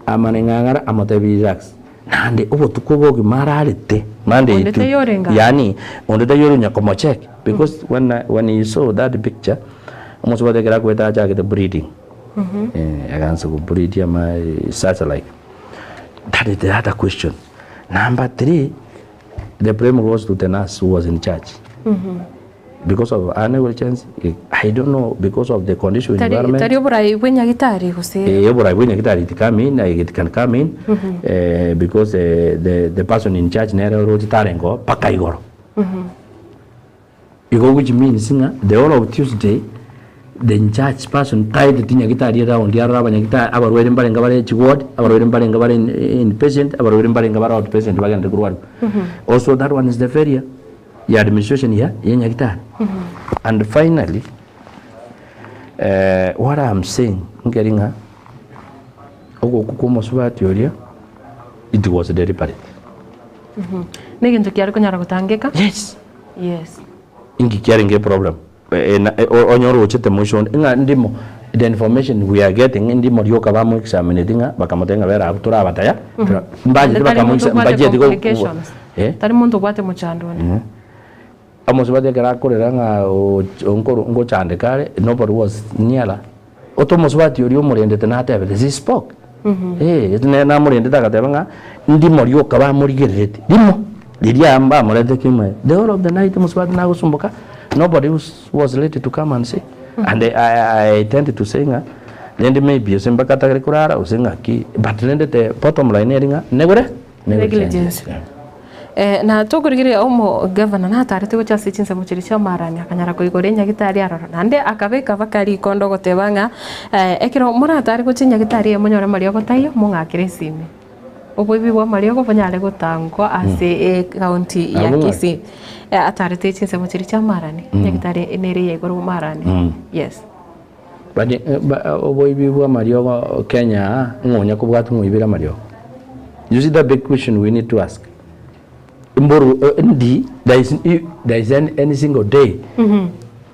[SPEAKER 7] amane ngara amotebi jax nande obo tukobogi mararite mande itu yani ondeta yorunya como check because when you saw that picture almost what they got with that the breeding against go breed my satellite. That is the other question. Number 3, the blame goes to the nurse who was in charge. Because of negligence, I don't know, because of the condition environment. It can come in because the person in charge never wrote tarengo pakaigoro. Which means the whole of Tuesday, the in-charge person tied the thing around the Arab and our wedding barring coverage ward, our wedding barring in patient, our wedding barring out patient wagon to grow. Also, that one is the failure. The administration here, and finally, what I'm saying, getting her, it was deliberate. Yes.
[SPEAKER 6] Yes.
[SPEAKER 7] Ingi a problem. On your motion the information we are getting ndimo yoka bamu examining bakamutenga vera abutura bataya mbaje bakamubaje digo tari muntu gwate muchandone amoso bade kara korera nga ngo chande kare nobody was near otomoso bati ori omurendete na tebe this spoke na murendete agateba nga ndimo yoka bamurigerete dimo diria amba murete kimwe the whole of the night muswati na gusumbuka. Nobody was ready to come and see. And I tended to say, maybe you but the bottom line, negligence.
[SPEAKER 6] Na tugurigire omo governor na tarite gocha sichinsa muchirisha marani akanyara kuigorenya gitari aroro nande akabeka bakari kondo gotebanga ekiro mura tari gochinya gitari emunyora mario gotayo mungakire sime oboibibwa mario gofanyale gotangwa ase county ya Kisii atarite chinsa muchirisha marani nyagitari enere yegoro marani yes
[SPEAKER 7] bani oboibibwa mario Kenya ngonya kubwatu muibira mario. You see the big question we need to ask. There is any single day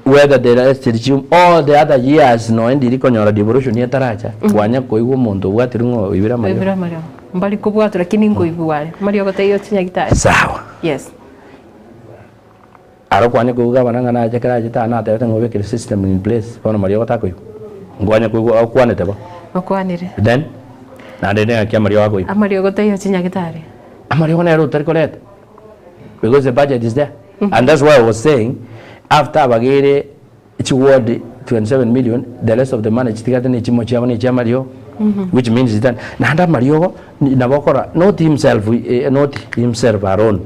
[SPEAKER 7] whether the rest all the other years no ndi konyora devolution ya taracha kwanya koiwo muntu bwatirungo ibira mario
[SPEAKER 6] mbali kubwatu lakini ngo ibwale mario gotayo tinya gitari
[SPEAKER 7] sawa
[SPEAKER 6] yes
[SPEAKER 7] aro kwani kuga bananga na chekara chita na ta ngobe ke system in place kono mario tako ngwanya kuga kwane tebo
[SPEAKER 6] okwanire
[SPEAKER 7] then na ndene kya mario wako
[SPEAKER 6] amario goteyo chinya gitari
[SPEAKER 7] amario na ro terkolet because the budget is there and that's why I was saying after bagere it's worth 27 million the rest of the money chitigate ni chimo chabo ni chamario which means that nanda mario na bokora not himself alone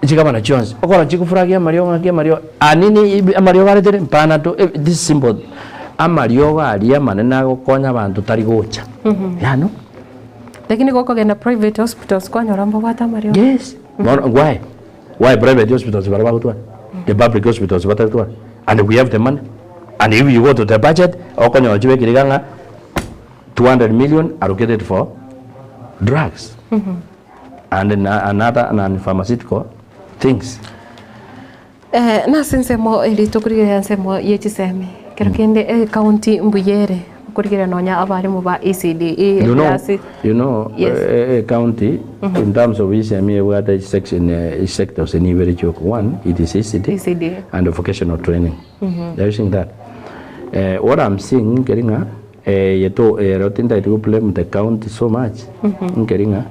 [SPEAKER 7] chikaba na chance okora chikufuragia mario anini mario gare tere pana to this simple amario gari amanena gokonya bantu tari gocha yano
[SPEAKER 6] lakini goko gena private hospitals kwanyora mbo bata mario
[SPEAKER 7] yes why private hospitals baraba gutwa the public hospitals batwa and we have the money and if you go to the budget okonya chibe kiriganga 200 million allocated for drugs and another non-pharmaceutical things.
[SPEAKER 6] Na sensemo ili tukurigire nsemo yechisemi kero kende county mbuyere kurigire nonya abarimu ba ECD
[SPEAKER 7] county in terms of ECME what is section sectors in very joke one it is ECD and vocational training. I think that what I'm seeing keringa yeto rotinda to blame the county so much keringa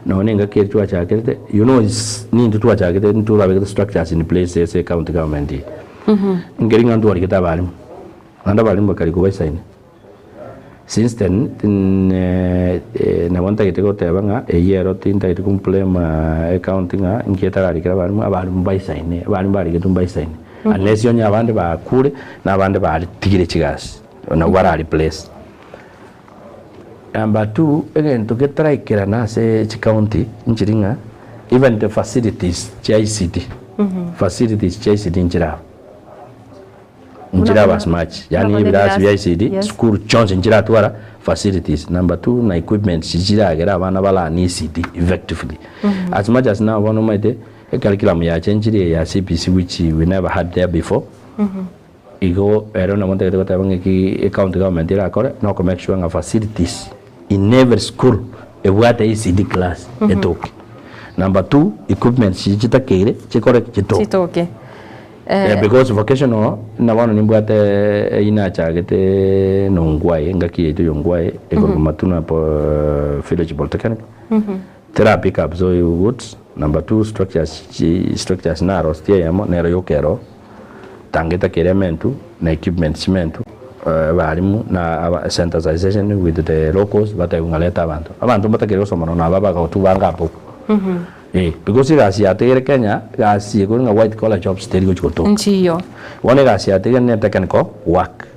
[SPEAKER 7] no nenga ke tu acha kete is need to acha kete to have the structures in place as a county government ngeringa ndo arikita balimu anda balimu bakari ko baisine since then na wanta kete ko tebanga yero tinda to blame accounting ngeta arikira balimu baisine balimu barikita baisine unless yonya abandi bakure na abandi bari tigire chigasi na warari place. Number two, again, to get try kirana say county inchiringa even the facilities ICT facilities ICT inchira was much yani vilas ICT school chance inchira twara facilities. Number two, na equipment inchira gera bana bala ni ICT effectively as much as now one of the curriculum ya change ya CPC which we never had there before. Igo ero na monte ko tabang ki county government ira kore no ko make sure nga facilities in every school e wata ECD class etoke. Number two, equipment chita kere chikore chitoke because vocational na wana nimbwate ina chagete nongwaye ngaki eto yongwaye eko matuna po village polytechnic therapy up so woods. Number two, structures na rostia yamo nero yokero tangeta kerementu na equipment cimentu barimu na sensitization with the locals batayungaleta abantu batakere somano na baba ka tubanga hapo because gasi ategere Kenya gasi ko nga white collar jobs teri go chikoto nchiyo wone gasi ategere ne technical work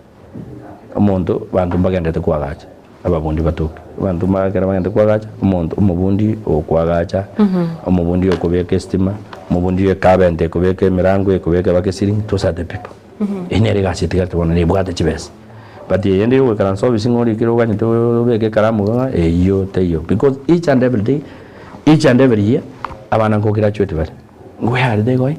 [SPEAKER 7] amonto bantu bagende te kwagacha ababundi batoke bantu magera bagende kwagacha amonto umubundi okwagacha umubundi okobeka estima mubundi kabende kubeke mirango kubeke bakesiring to the people inere gasi tigate bona ne bwate chibes but yende we can solve singori kiro gani to beke karamu yo teyo because each and every year abana ko graduate bale ngwe are they going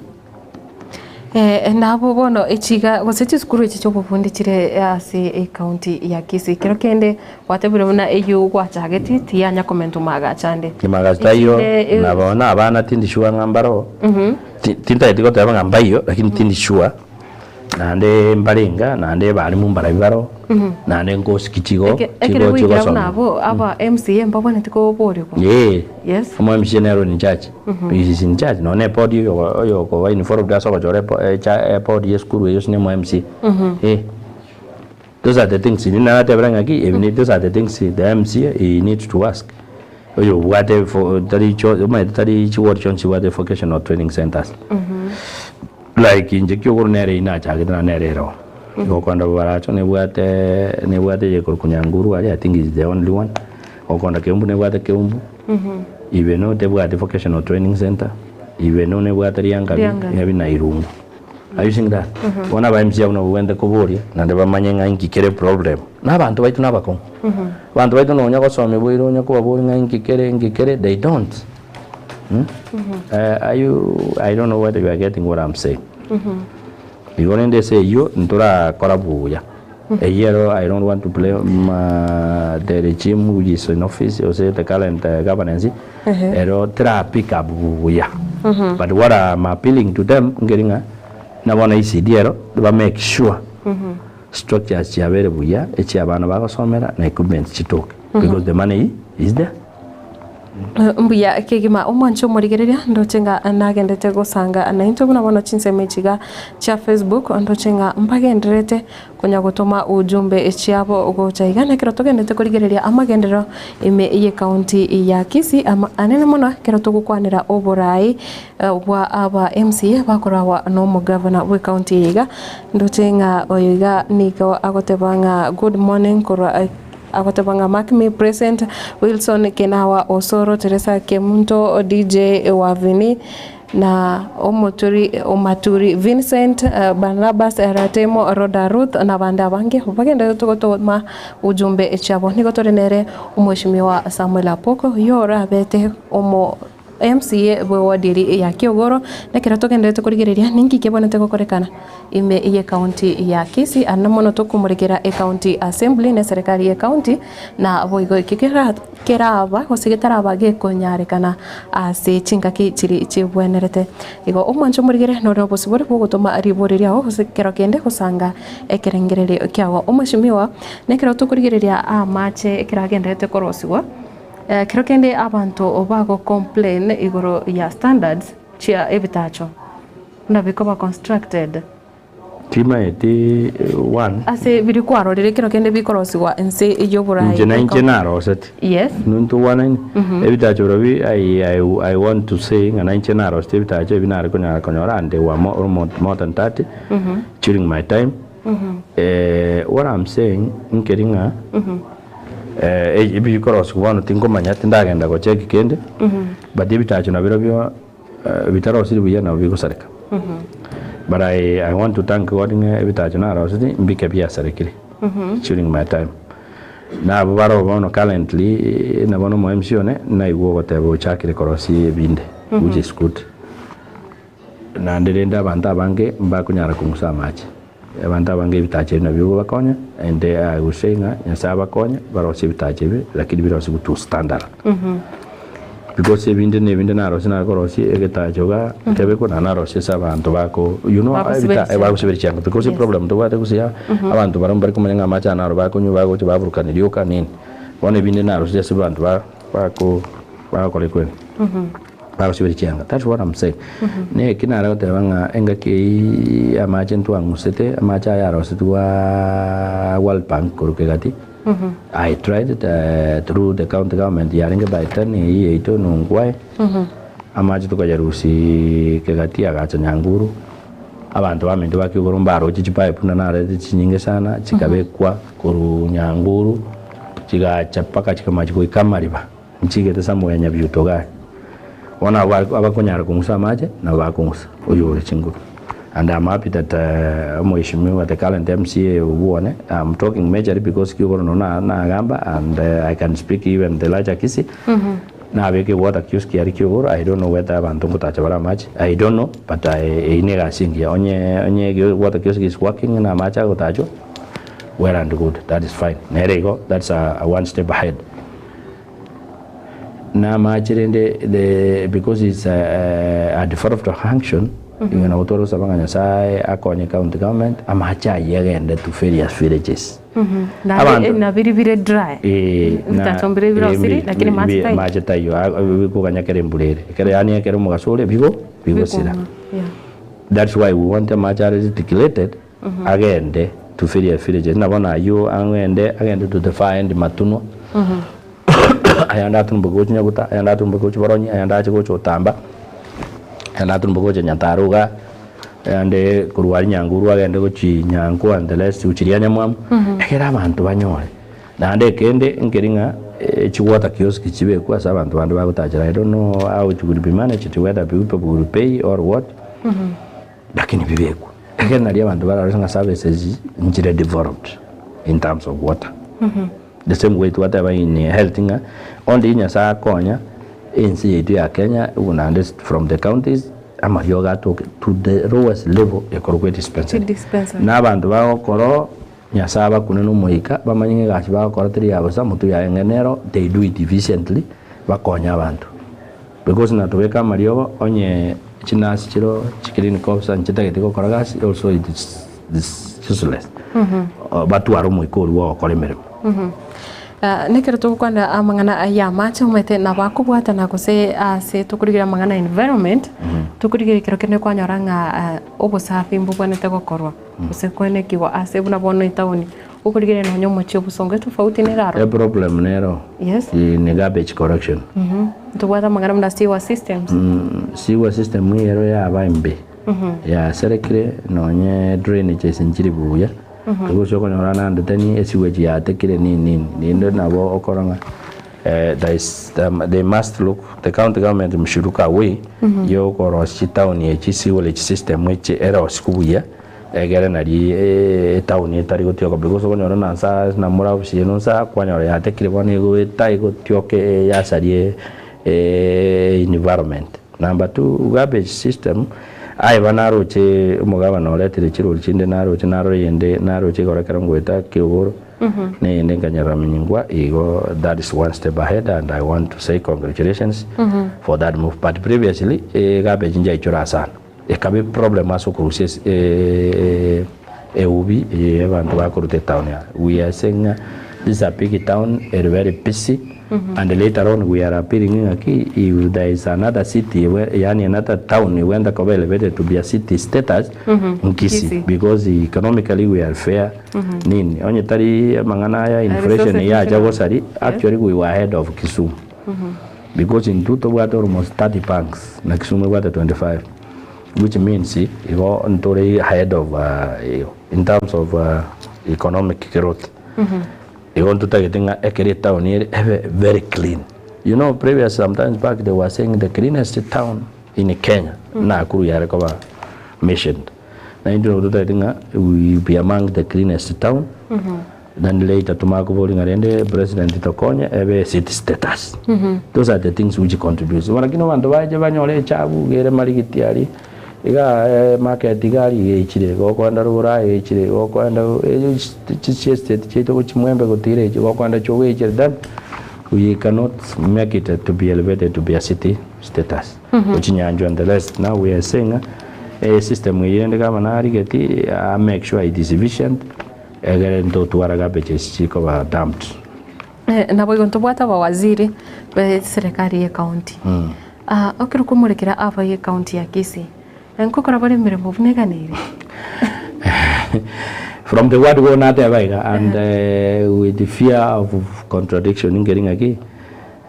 [SPEAKER 6] nabo bono echiga gosechi skuru echicho bufundi chire asi county ya Kisii kero kende watebure muna eyu gwachageti tianya comment maga chande
[SPEAKER 7] kimaga tayo nabona abana tindi shuwa ngambaro tinta etiko taba ngambayo lakini tindi shuwa nande mbalinga nande bali mumbara bibaro nande ngosi kichigo chigo so
[SPEAKER 6] nabo aba MCM babone tiko bori ko yes
[SPEAKER 7] mo MCM nero ni church is in church no ne podi yo ko in for gas ko jore podi school yo ne mo MC those are the things in na tebranga ki even those are the things the MC he needs to ask yo what for tari what chance what vocational training centers like in Jekyo nere ina chagina nere ro go konda baracho ne buate ye kunyanguru I think is the only one go konda kembu ne buate kembu even no te buate vocational training center even no ne buate rianga yabi na irungu are you seeing that ona ba MCA no wende kuburi na ndeba manyenga inkikere problem na bantu baitu nabako bantu baitu no nyako some boiro nyako baburi nga inkikere they don't I don't know whether you are getting what I'm saying. Because when they say you, ntura korabuya. A year I don't want to blame the regime which is in office or say the current governance. Ero try pick up buya. But what I'm appealing to them, getting na bona ICDR ba make sure structures chabere buya echi abana bagosomera na equipment chitoke because the money is there.
[SPEAKER 6] Mbuya kegima omancho murigereria ndochenga nagendete gusanga na into buna bono chinse mechiga cha Facebook ndochenga mpagenderete kunya gutuma ujumbe echiabo ugochaiga na kiro togendete kurigereria amagendero ime iye county ya Kisii anene muno kiro tugukwanira oborai bwa aba MCA bakorawa no mu governor we county yiga ndochenga oyiga niko agotebanga good morning kora agotabanga Makme present Wilson Kenawa Osoro Teresa Kemunto DJ Wavini na Omaturi Vincent Barnabas Ratemo Roda Ruth na banda bange bagenda tugotoma ujumbe echabo nigotorenere umweshimiwa Samuel Apoko yora bete omo MCA bwe wadiri ya Kiogoro na kira togendete kurigereria ningi kebonete gokorekana ime iye county ya Kisii anamono tokumurigera e county assembly na serikali ya county na boigo ikikera keraba hosigitara bage konyarekana ase chingaki chiri chibwenerete igo omancho murigere no no possible gutuma riboreria ho hosikero kende kusanga ekerengerere kyawo omashimiwa na kira tokurigereria mache kiragendete korosiwa kiro kende abantu obago complain igoro ya standards chia ebitacho na bikoba constructed
[SPEAKER 7] tima eti one
[SPEAKER 6] ase birikwaro rire kiro kende bikorosiwa ense ijoburai
[SPEAKER 7] njenaro set
[SPEAKER 6] yes
[SPEAKER 7] nuntu one ebitacho robi I want to say ngana njenaro ebitacho ebinare konyora ande wa more than 30 during my time what I'm saying nkeringa ebi koros kubano tingo manyati ndagenda go check kende but ebitacho na biro byo bitaro siri buya na bigo sareka but I want to thank God nge ebitacho na rositi mbike bya sarekire during my time na baro bono currently na bono mo MCO ne na iwo gotebo chakire korosi ebinde which is good na ndirenda banta bange mbakunyara kumusa machi abantu abange bitache na bigo bakonya and I was saying nyasaba konya barosi bitache be lakini birosi to standard because ebinde na rosi na korosi egetachoga tebe ko na rosi sabantu bako you know aba kusibirichanga because problem to bate kusia abantu baromba kumenya macha na bako nyu bako baburukana lyoka nini bone binde na rosi sabantu bako lekwen that's what I'm saying. Ne kinara tebanga engaki amachen tuangusete amacha yaro situa World Bank kurukegati. I tried it through the county government yaringa baitan ni ito nungwai. Amache tukajarusi kegati agacha nyanguru. Abantu bamendu bakigoro mbaro chichipipe na nare chinyinge sana chikabekwa kuru nyanguru chigacha paka chikamachiko ikamariba. Nchigete samoya nyabyutoga. Wana abakonyara kumusa maje na bakungusa uyore chinguru and I'm happy that mweshimiwa the current MCA uone I'm talking majorly because kigoro na gamba and I can speak even the larger Kisii na beke water kioski ari kigoro I don't know whether abantu ngutacha bara maji I don't know but I inega singia onye water kioski is working na macha gutacho well and good that is fine nerego that's a one step ahead na machirende because it's a deferred function you know toro sabanga sai akonye county government amacha yegende to various villages
[SPEAKER 6] na very dry
[SPEAKER 7] na
[SPEAKER 6] tatombere biro siri lakini macha
[SPEAKER 7] macha tayo ko kanya kere mbulere kere yani kere mugasole bigo sira that's why we want a macha articulated agende to various villages na bona yo agende to define matuno ayanda tumbugo nyaguta ayanda tumbugo baronyi ayanda chiko tamba ayanda tumbugo nyantaruga ayande kuruwari nyanguru agende go nyanku and the last uchirianya mwam ekera abantu banyore nande kende nkeringa chiwata kioski chibe kwa sabantu bantu bagutachira I don't know how it would be managed whether people will pay or what lakini bibeko ekera nali abantu bararanga services njire developed in terms of water the same way to whatever in healthing only in sa konya in CAD ya Kenya unande from the counties ama yoga to the lowest level ekorokwe dispensary na abantu bakoro nyasaba kuneno moika bamanyinga gachi bakoro tiri yabo sa mutu ya engenero they do it efficiently bakonya abantu because na tobeka mariobo onye chinas chiro chikirin kosa nchitagete gukora gas also it is useless batwaro muikuru wa okore mirimo
[SPEAKER 6] nekero tukwanda amangana ya macho umete na bakubwata na kose ase tukurigira mangana environment tukurigira kero kene kwanyoranga obusafi mbubwanete gokorwa use kwene kiwa ase buna bono itaoni ukurigira no nyomo chi obusonge tofauti ne raro
[SPEAKER 7] a problem nero
[SPEAKER 6] yes
[SPEAKER 7] ni garbage collection
[SPEAKER 6] tubwata mangana mna sewer systems
[SPEAKER 7] sewer system yero ya baimbe ya serekire nonye drainage sinjiri buya Because you're going to run the sewage yatekire ni ndo nabo okoranga they must look the county government should look away yo korosi town ye sewage system which era osikuya egere nari town etari gotioka because ogonyora na sa na mura usie no sa kwanyora yatekire bone go tai gotioke yasarie environment. Number 2 garbage system ai banaroche umugabana oletire chiro chinde naroche yende naroche gorekera ngweta kiuguru ne nganyara minyingwa igo that is one step ahead and I want to say congratulations for that move. But previously garbage nja ichora sana ekabe problem aso cruises ubi abantu bakorute town ya we are saying this is a big town very busy and later on we are appearing if there is another city where yani another town when the cover elevated to be a city status in Kisii because economically we are fair nini onye tari mangana ya inflation ya jagosari actually we were ahead of Kisumu because in Tuto we had almost 30 banks na Kisumu we had 25 which means you go ahead of in terms of economic growth. They want to take a town here very clean. You know, previous sometimes back they were saying the cleanest town in Kenya. Nakuru Yarekova mentioned. Now you know we be among the cleanest town. Then later Tomako voting arende President Tokonya ebe city status. Those are the things which contribute. So when you want to buy Javanyole Chabu, get a marigitiari. Iga market igari ichire go kwanda rura ichire go kwanda chiste chito chimwembe gotire go kwanda chowe ichire then we cannot make it to be elevated to be a city status which nyanjo and the rest. Now we are saying a system we yende kama na rigeti make sure it is efficient again to waraga beches chiko ba dumped
[SPEAKER 6] na boy gonto bwata ba waziri be serikali ya county okiruko murekera aba ya county ya Kisii.
[SPEAKER 7] From the word go na tebaiga and with the fear of contradiction in getting again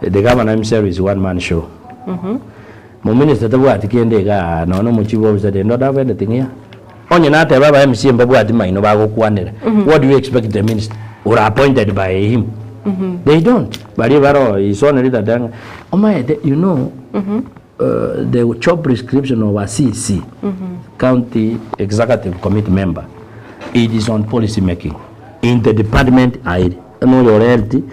[SPEAKER 7] the government himself is one man show. Mo minister tabu atikende ga no muchibo obsede no have anything here. Onye na tebaba MC mbabu atima ino ba go kwanere. What do you expect the minister or appointed by him? They don't. Bari baro is only that you know the job prescription of a CC, County Executive Committee member, it is on policy making. In the department, I know your reality.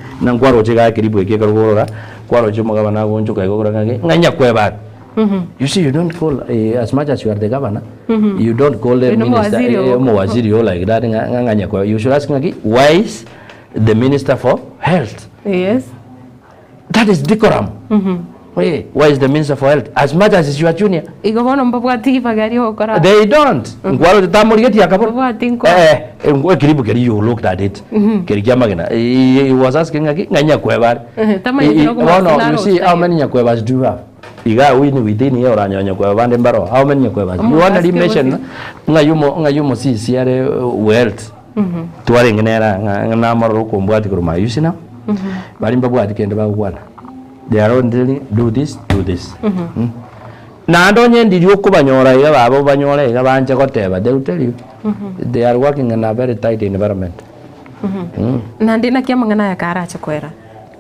[SPEAKER 7] You see, you don't call, as much as you are the governor, you don't call the minister like that. You should ask why is the minister for health? Yes. That is decorum. Why is the minister for health? As much as is your junior. They don't. You looked at it. He was asking you see how many nyakwebas do you have? You got within here or how many nyakwebas? You want to mention ngayumo si wealth. Touring you see now? They are only do this. Na don't you you kubanyora ya babo banyora ya banje koteba they will tell you they are working in a very tight environment.
[SPEAKER 6] Na ndina kia mangana ya karacha kwera.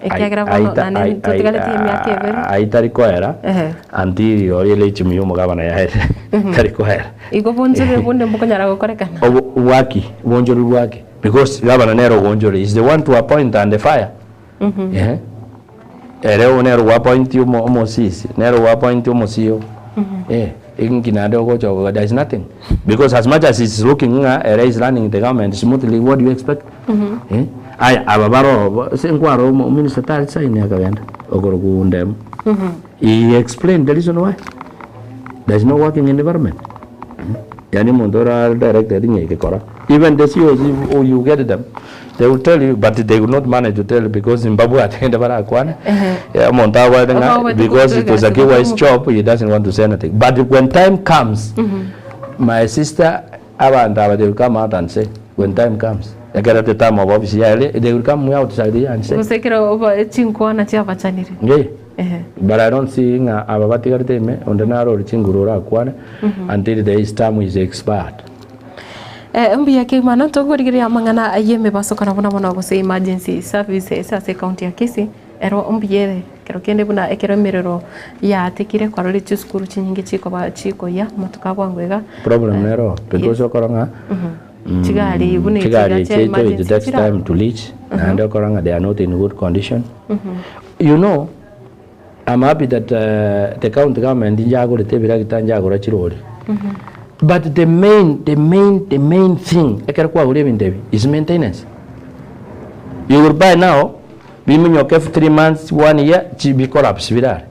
[SPEAKER 6] Ekiagira bono na tutigale timu yake vero. Aitari
[SPEAKER 7] kwera. Anti oriele chimiyo mugabana ya head. Tari kwera.
[SPEAKER 6] Iko bonjore bonde mbukanyara gokorekana.
[SPEAKER 7] Waki bonjore waki because gabana nero bonjore is the one to appoint and the fire. Yeah. Nero appoint you Moses, Nero appoint you Mosio. There is nothing. Because as much as it's looking is running the government smoothly, what do you expect? Minister he explained the reason why. There's no working environment. Yani Mondora director even the CEOs, if you get them, they will tell you, but they will not manage to tell you because Zimbabwe at the end of because it was a giveaway job, he doesn't want to say anything. But when time comes, my sister, they will come out and say, when time comes, again at the time of office, they will come outside here and say, but I don't see until the term is expired.
[SPEAKER 6] Mbia kigmana tugurigiria mangana ayeme basokana bona bona gose emergency services ase county ya Kisii ero mbiyere kero kende buna ekero merero ya tekire kwa role chukuru chinyinge chiko ba chiko ya matukabwa ngwega
[SPEAKER 7] problem nero because okoranga
[SPEAKER 6] chigari bune
[SPEAKER 7] chigari it takes time to reach and okoranga they are not in good condition. You know, I'm happy that the county government injago letebira kitanjago ra chirori. But the main thing is maintenance. You will buy now, we mean your 3 months, 1 year, be collapse with that.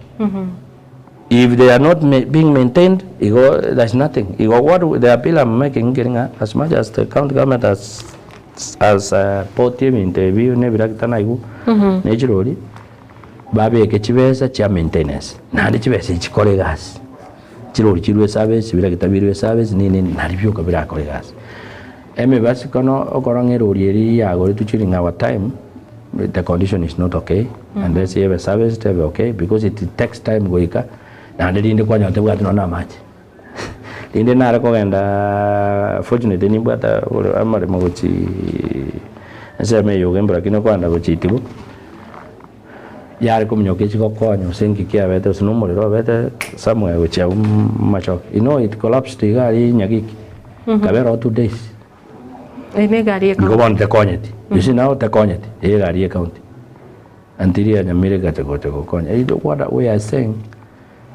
[SPEAKER 7] If they are not being maintained, there's nothing. What the appeal I'm making, getting as much as the county government has put him in the view, naturally, Babi Kechivesa, chair maintenance. Now the Chivesa, colleagues. Chirwe service, we like the service, nini naribio kabira colleagues. Eme basikono okorange rorieri ya go to chilling our time. The condition is not okay, and let's have a service to be okay because it takes time goika. And they didn't quite know much. In the Narako and fortunately, in Bata or Amaramochi, and say, may you remember Kinokanda Gochitibu. Yar communication coin, saying Kia better, no more better somewhere which are much of. You know, it collapsed to Gari in Yagik. Cabero 2 days. Go on the cognate. You see now the cognate, Gari County. Until America to go to coin. What we are saying,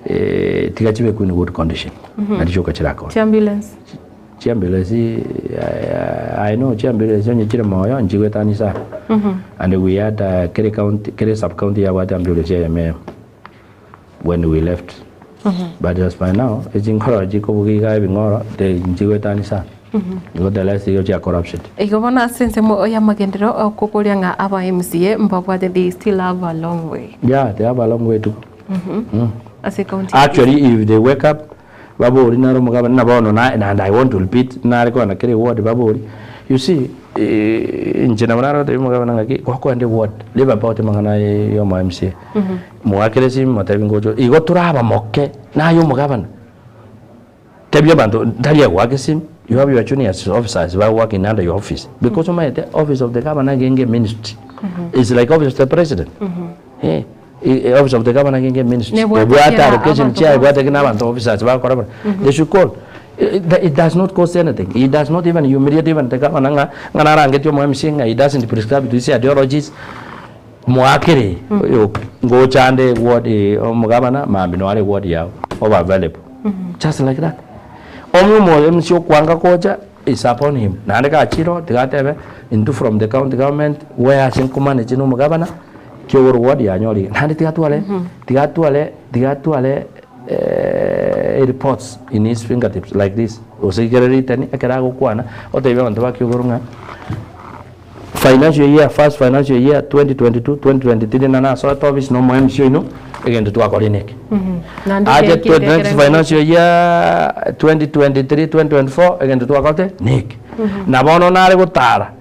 [SPEAKER 7] Tigachibe in good condition. And Chokachako.
[SPEAKER 6] Ambulance.
[SPEAKER 7] Ambulance, I know Ambulance on Chiramoya and Jiwetanisa. And we had Kerry County, Kerry Sub County, ambulance when we left. But just by now, it's encouraged the Jiwetanisa. You got the last year of corruption.
[SPEAKER 6] Governor Sensemo Oyamagendro or Koporianga Aba MCA, Mbabwa, they still have a long way.
[SPEAKER 7] Yeah, they have a long way to go.
[SPEAKER 6] As a county.
[SPEAKER 7] Actually, if they wake up, Babori and I want to repeat Nariko and carry word Babori. You see, in General, the Mugavana, and the word, live about the Mangana, your MCA. Moakresim, Matavingo, you got to have a moke, now you Mugavan. Tabiabanto, Talia Wagasim, you have your junior officers while working under your office. Because of my office of the governor ministry. It's like office of the president. Hey. Office of the governor can get ministry. They should call. It does not cost anything. It does not even humiliate even the governor. It doesn't prescribe to see ideologies. Moakere go chande what Mogabana, Mabinore what you are available. Just like that. Only Mosho Kwanga Koja is upon him. Nandaka Chiro, the got into from the county government where Sinkuman is no governor. Word annually. And the reports in his fingertips like this. Financial year, first financial year 2022-2023, Nana so office no more MCO again to work on next financial year 2023-2024 again to work out Nick. Nabono Narigotara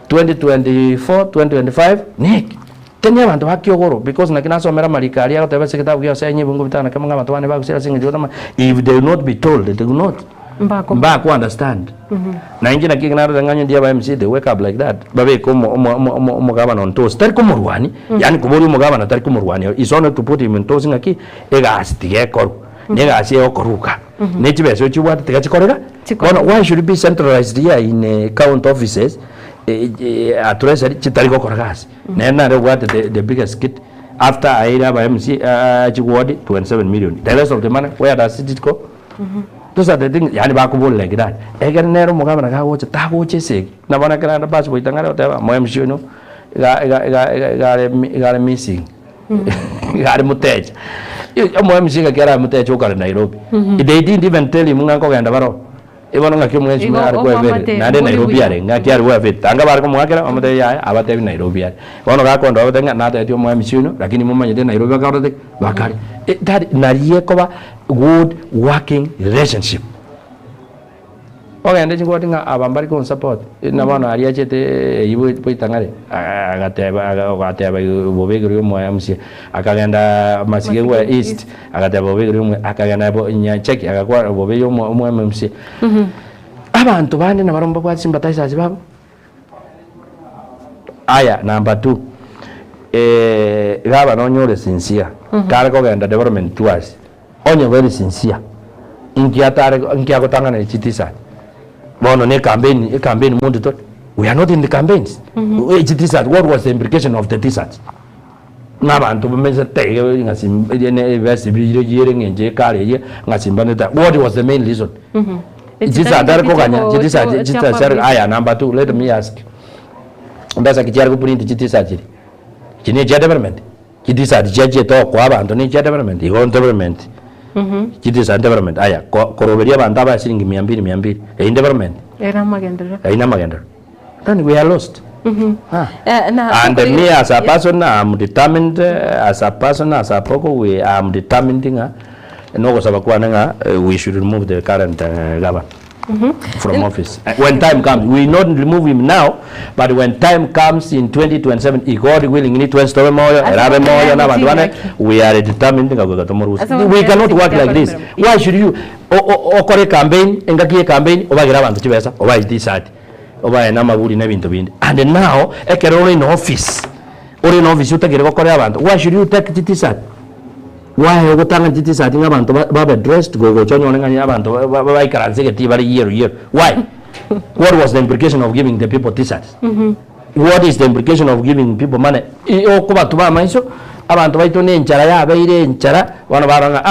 [SPEAKER 7] 2024-2025 Nick. Tenya bantu hakiogoro because nakina somera marikari ya tebe seketa bwa senye bungu bitana kama ngama twane ba kusira singe jodama if they will not be told they will not mbako understand na ingina kigina ranganyo dia ba MC they wake up like that babe ko mo gabana on toast tar ko murwani yani ko bori mo gabana tar ko murwani is on to put him in toast ngaki ega astige kor nega asie okoruka nechibe so chiwa tiga chikorega why should it be centralized here in county offices Treasury Chitarigo Korgas. Nena what the biggest kit after I have MC Chiwadi 27 million. The rest of the money, where does it go? Those are the things Yanibako like that. Again, Nero Mogana watch a taco chasing. Navana Granda Bass with Tangara, Moemshuno got a missing. Got a mutage. Omo MC ngakera mute chokara Nairobi. They didn't even tell him ngako genda baro. Ibono ngakimwe chimwe ari kwa vere. Nande Nairobi are ngakiari wa fit. Anga bar ko mwakera amade ya abate Nairobi are. Bono gako ndo abatenga nata etio mo MC no lakini mo manyete Nairobi akarode bakari. That nariye ko ba good working relationship. Okay, ande chingwa tinga abambari ko support. Na bana ariya chete ibu poitangare. Agateba bobegero mo MC. Akagenda Masigwa East. Agateba bobegero mo akagenda bo nyacheki agakwa bobeyo mo MC. Abantu bande na baromba kwa sympathize azibabo. Aya number 2. Gaba no nyore sincere. Kare ko genda development tours. Onye very sincere. Inkia ko tangana chitisa. Bono ne campaign mundo tot. We are not in the campaigns. What was the implication of the t-shirts? Nabantu bemeza tege ngasim ne vesti yere ngenje kare ye ngasimba ta. What was the main reason? T-shirt dar ko ganya t-shirt aya number 2 let me ask. Mbasa kichara ko print t-shirt. Kini development. T-shirt jeje to kwa abantu ni development. Igon development. Kisii and development aya koroberia abantu aba shilingi 200 in development
[SPEAKER 6] era magendero
[SPEAKER 7] then we are lost. And me as a person I'm determined as a poko we am determined no we should remove the current government from office. When time comes, we not remove him now, but when time comes in 2027, if God willing, we are determined. We cannot work like this. Why should you? Okore campaign, engaki campaign, obagira bantu chibesa, obai decide, obai na maguri na bintu bindi. And now, ekero in office, or in office, you take it okore abantu. Why should you take it decide? Why you tanga titi sa tinga bantu ba dressed go chonyo nganya bantu ba ikaranze ke tibari year. Why? What was the implication of giving the people t-shirts? What is the implication of giving people money? O kuba tuba maiso abantu baito ne nchara ya baire nchara wana baranga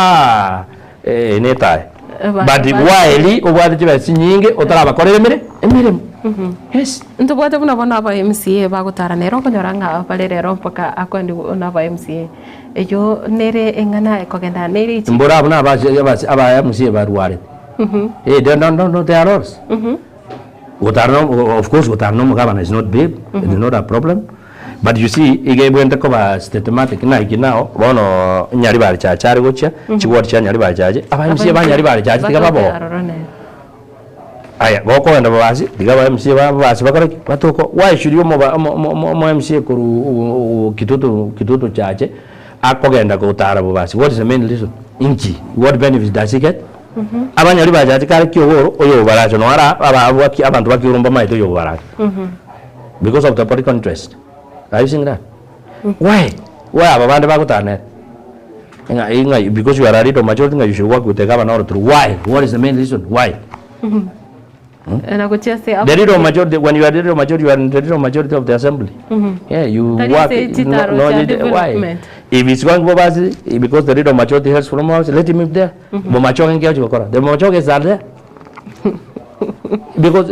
[SPEAKER 7] netai. But why li obwate chiba sinyinge otara bakorere mere emire. Yes.
[SPEAKER 6] Ntobwate buna bona ba MCA bagutara nero konyoranga balerero mpaka akwandi na ba MCA. Eyo nere engana ekogenda nere chi.
[SPEAKER 7] Mbora buna aba MCA baruare. They don't they are ours. Of course Utarno government is not big. It is not a problem. But you see, ige bwente ko ba systematic na ikinao bono nyari bari cha chari gocha chiwot cha nyari bari chaje aba MCA ba nyari bari chaje tiga babo aya boko enda babasi tiga ba MCA ba babasi bakora batoko. Why should you mo MCA kuru kitutu chaje akogenda ko tara babasi? What is the main reason? Inchi what benefits does he get? Aba nyari bari chaje kare kiyo oyo baracho no ara aba waki abantu bakirumba maito yo baracho because of the political interest. Are you seeing that? Why? Ababande bakutane? Because you are a little majority, you should work with the governor through. Why? What is the main reason? Why?
[SPEAKER 6] And I would just say,
[SPEAKER 7] the little majority. When you are the little majority, you are in the little majority of the assembly. Yeah, you work. Why? If it's going to be because the little majority hears from us, let him live there. The majority is there. Because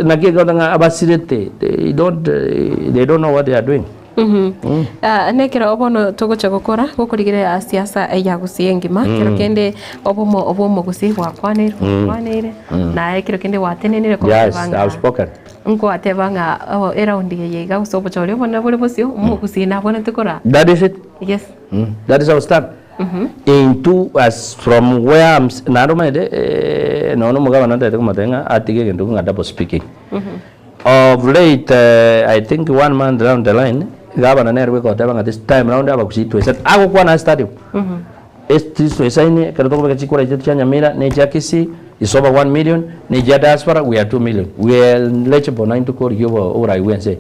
[SPEAKER 7] they don't know what they are doing.
[SPEAKER 6] Nekira obono togocha gukora gukurigire siasa ya gusiengima kiro kende obomo gusibwa kwanire na ekiro kende watenenire ko
[SPEAKER 7] banga. Yes, I've spoken.
[SPEAKER 6] Nko atebanga around ye ga usobo chole bona bole bosio mu gusina bona tekora.
[SPEAKER 7] That is it.
[SPEAKER 6] Yes.
[SPEAKER 7] That is our stand. Into as from where I'm naromede no mugabana ndete kumatenga atige ngendo ngadapo speaking. Of late I think 1 month down the line Governor Nerwe got at this time round about to said I will one stadium. This to sign Nyamira, Nature Kisii is over 1 million, Nature diaspora we are 2 million. We are legible 9 to call you or I will say.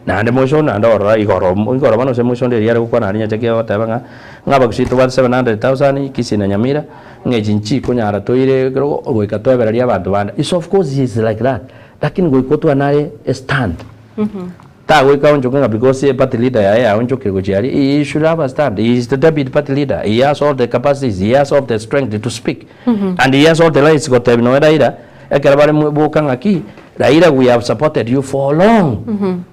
[SPEAKER 7] Now the motion and or I got one of the motion the year one and check out Tabanga, Nabaxi to 700,000, Kisii and Nyamira, Najinchi, Kunyara Toire, we got to ever about one. It's of course it's like that. Lakin we go to an stand. We count because a party leader, he should have a stand. He is the deputy party leader. He has all the capacities, he has all the strength to speak. And he has all the rights. Got to know Raida. Raida, we have supported you for long.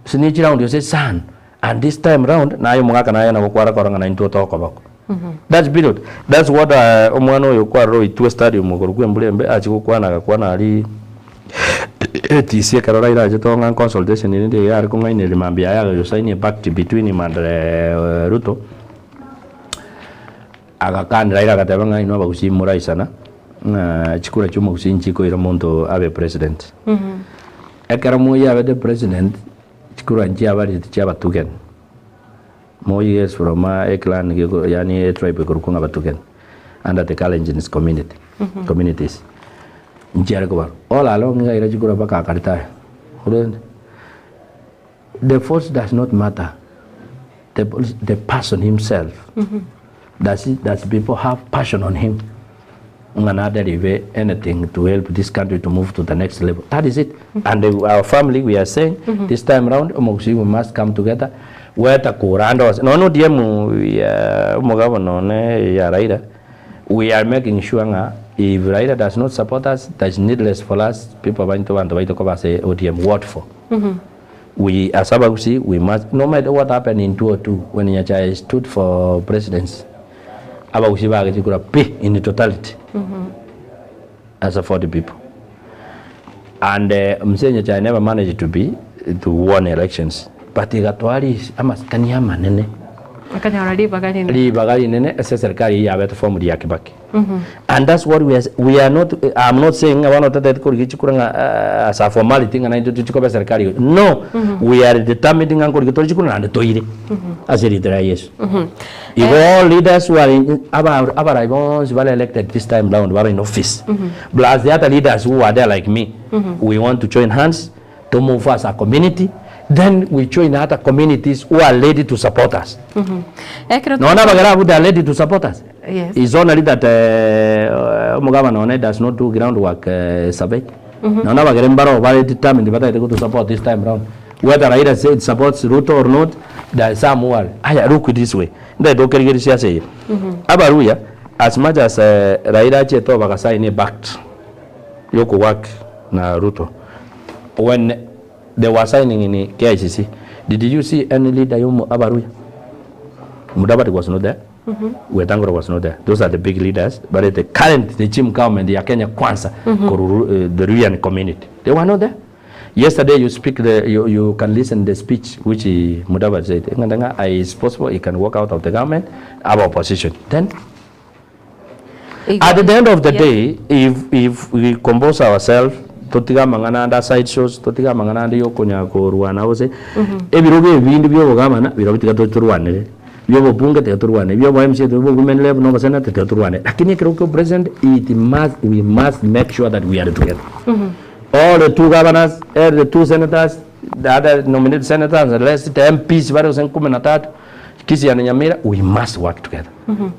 [SPEAKER 7] So round you say, son. And this time round, now you Mugakana and Wakwara Koranga to talk about. That's period. That's what omwana oyo kwa ro itu stadium ogorugwe mbulembe achigukwana ali TC karora ira jetonga consultation ni ndi yari kunga ine limambia ya yo sign pact between him and Ruto agakandira ira katabanga ino bagusimura isana chikura chuma kusinchi ko ira muntu abe president ekara moya abe president chikura nji abari tichaba Moyi is from a clan, yani a tribe Kurukunga Batuken, under the Kalenjin communities. Jericho, all along Irajurabaka Karita. The force does not matter. The person himself. That people have passion on him. Another anything to help this country to move to the next level. That is it. And our family, we are saying this time around, we must come together. Weta kurando no diemu ya Raila. We are making sure if Raila does not support us, that's needless for us. People want to cover say ODM what for. We as Abagusi, we must, no matter what happened in 2002 when Nyacha stood for presidency, Abagusi Bagaji could have pay in the totality as for the people. And Nyacha never managed to win elections. But igatwari amaskania manene akanya libagali nene serikali yabe form ya Kibaki and that's what we are not. I'm not saying I want to that ko gichikuranga as a formality ngana into chikoba serikali. No, we are determining anko gitori chikuranga and toire as a leader. Yes, if all leaders who are in Abaribons were elected this time round were in office, plus the other leaders who are there like me, we want to join hands to move as a community. Then we join other communities who are ready to support us. No, they are ready to support us.
[SPEAKER 6] Yes.
[SPEAKER 7] It's only that Mugavana does not do groundwork survey. No, very determined whether they go to support this time around. Whether Raila said supports Ruto or not, there is some who are. I look this way. They don't care what say. Abaruya, as much as Raila Cheto Bagasaini backed Yoko work na Ruto. When they were signing in KICC. Did you see any leader Abaruya? Mudabati was not there. Wetangula was not there. Those are the big leaders. But the current regime government, the Kenya Kwanza, the Ruyan community, they were not there. Yesterday you speak you can listen the speech which Mudabati said. It's possible he can walk out of the government, our opposition. Then at the end of the day, if we compose ourselves, totiga mangana anda side shows totiga mangana anda yokonya ko ruana ose ebiroge bindi byo gamana birabitiga toturwane byo bunga te toturwane byo MC to women level no basana te toturwane lakini kiroko president we must make sure that we are together. All the two governors, the two senators, the other nominated senators, the rest the MPs varios en kumenatatu Kisii and Nyamira, we must work together.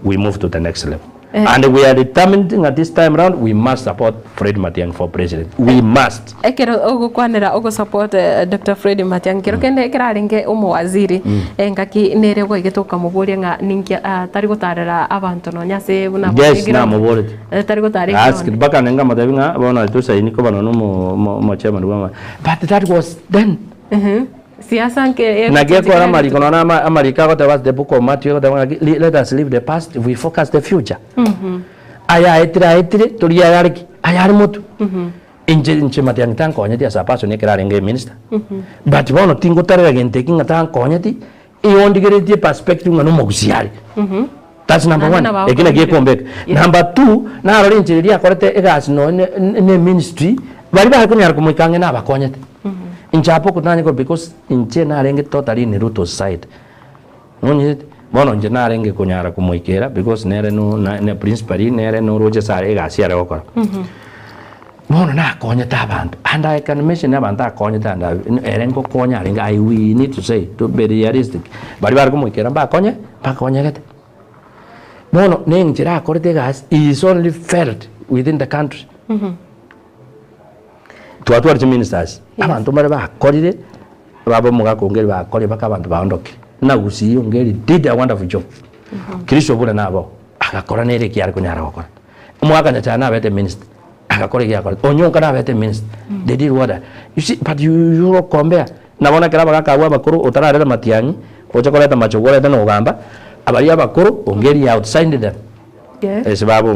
[SPEAKER 7] We move to the next level. And we are determined at this time around, we must support Fred Matiang'i for president. We must.
[SPEAKER 6] Ekero ogo kwanera ogo support Dr. Fred Matiang'i. Kero kende ekera ringe umu waziri. Ngaki nere go igetoka mubori nga ninkia tari gotarera abantu no nyase buna.
[SPEAKER 7] Yes, na mubori.
[SPEAKER 6] Tari gotare.
[SPEAKER 7] Ask baka nenga madavinga bona to say niko bana no mo chairman wa. But that was then.
[SPEAKER 6] Siasa nke
[SPEAKER 7] nageko amari kono na America got was the book of Matthew. Let us leave the past, we focus the future. Aya etire tulia yariki ayari mutu inche Matiang'i tanko nyati asa paso ne kera renge minister. But bono tingo tarera gente kinga tanko nyati e ondigere die perspective ngano mogusiari. That's number one. Egina ge comeback. Number two, na rori inche ria korete egas no ne ministry bari ba kunyar ko moikange na bakonyete. Inchapo kutanya ko because inche na renge totally ni Ruto's side. Nonye bono inche na renge kunyara ko moikera because nere no ne principal nere no roje sare egasi ara okora. Bono na konyeta abantu and I can mention abantu akonyeta and erengo konya ringa we need to say to be realistic. Bari bar ko moikera ba konye gete. Bono ne inchira korete gas is only felt within the country. Tuwatu ministers abantu mare ba korire babo muga kongeri ba kore baka abantu baondoke na gusiyo ngeri did a wonderful job. Kristo bula nabo akakora nere kyari kunyara gukora umwaka nyatana bete minister akakora kyakora onyonka na bete minister they did what you see but you compare nabona kera baka kawa bakuru utararera Matiang'i ocha koreta machogora tano gamba abali abakuru ongeri outside them esibabo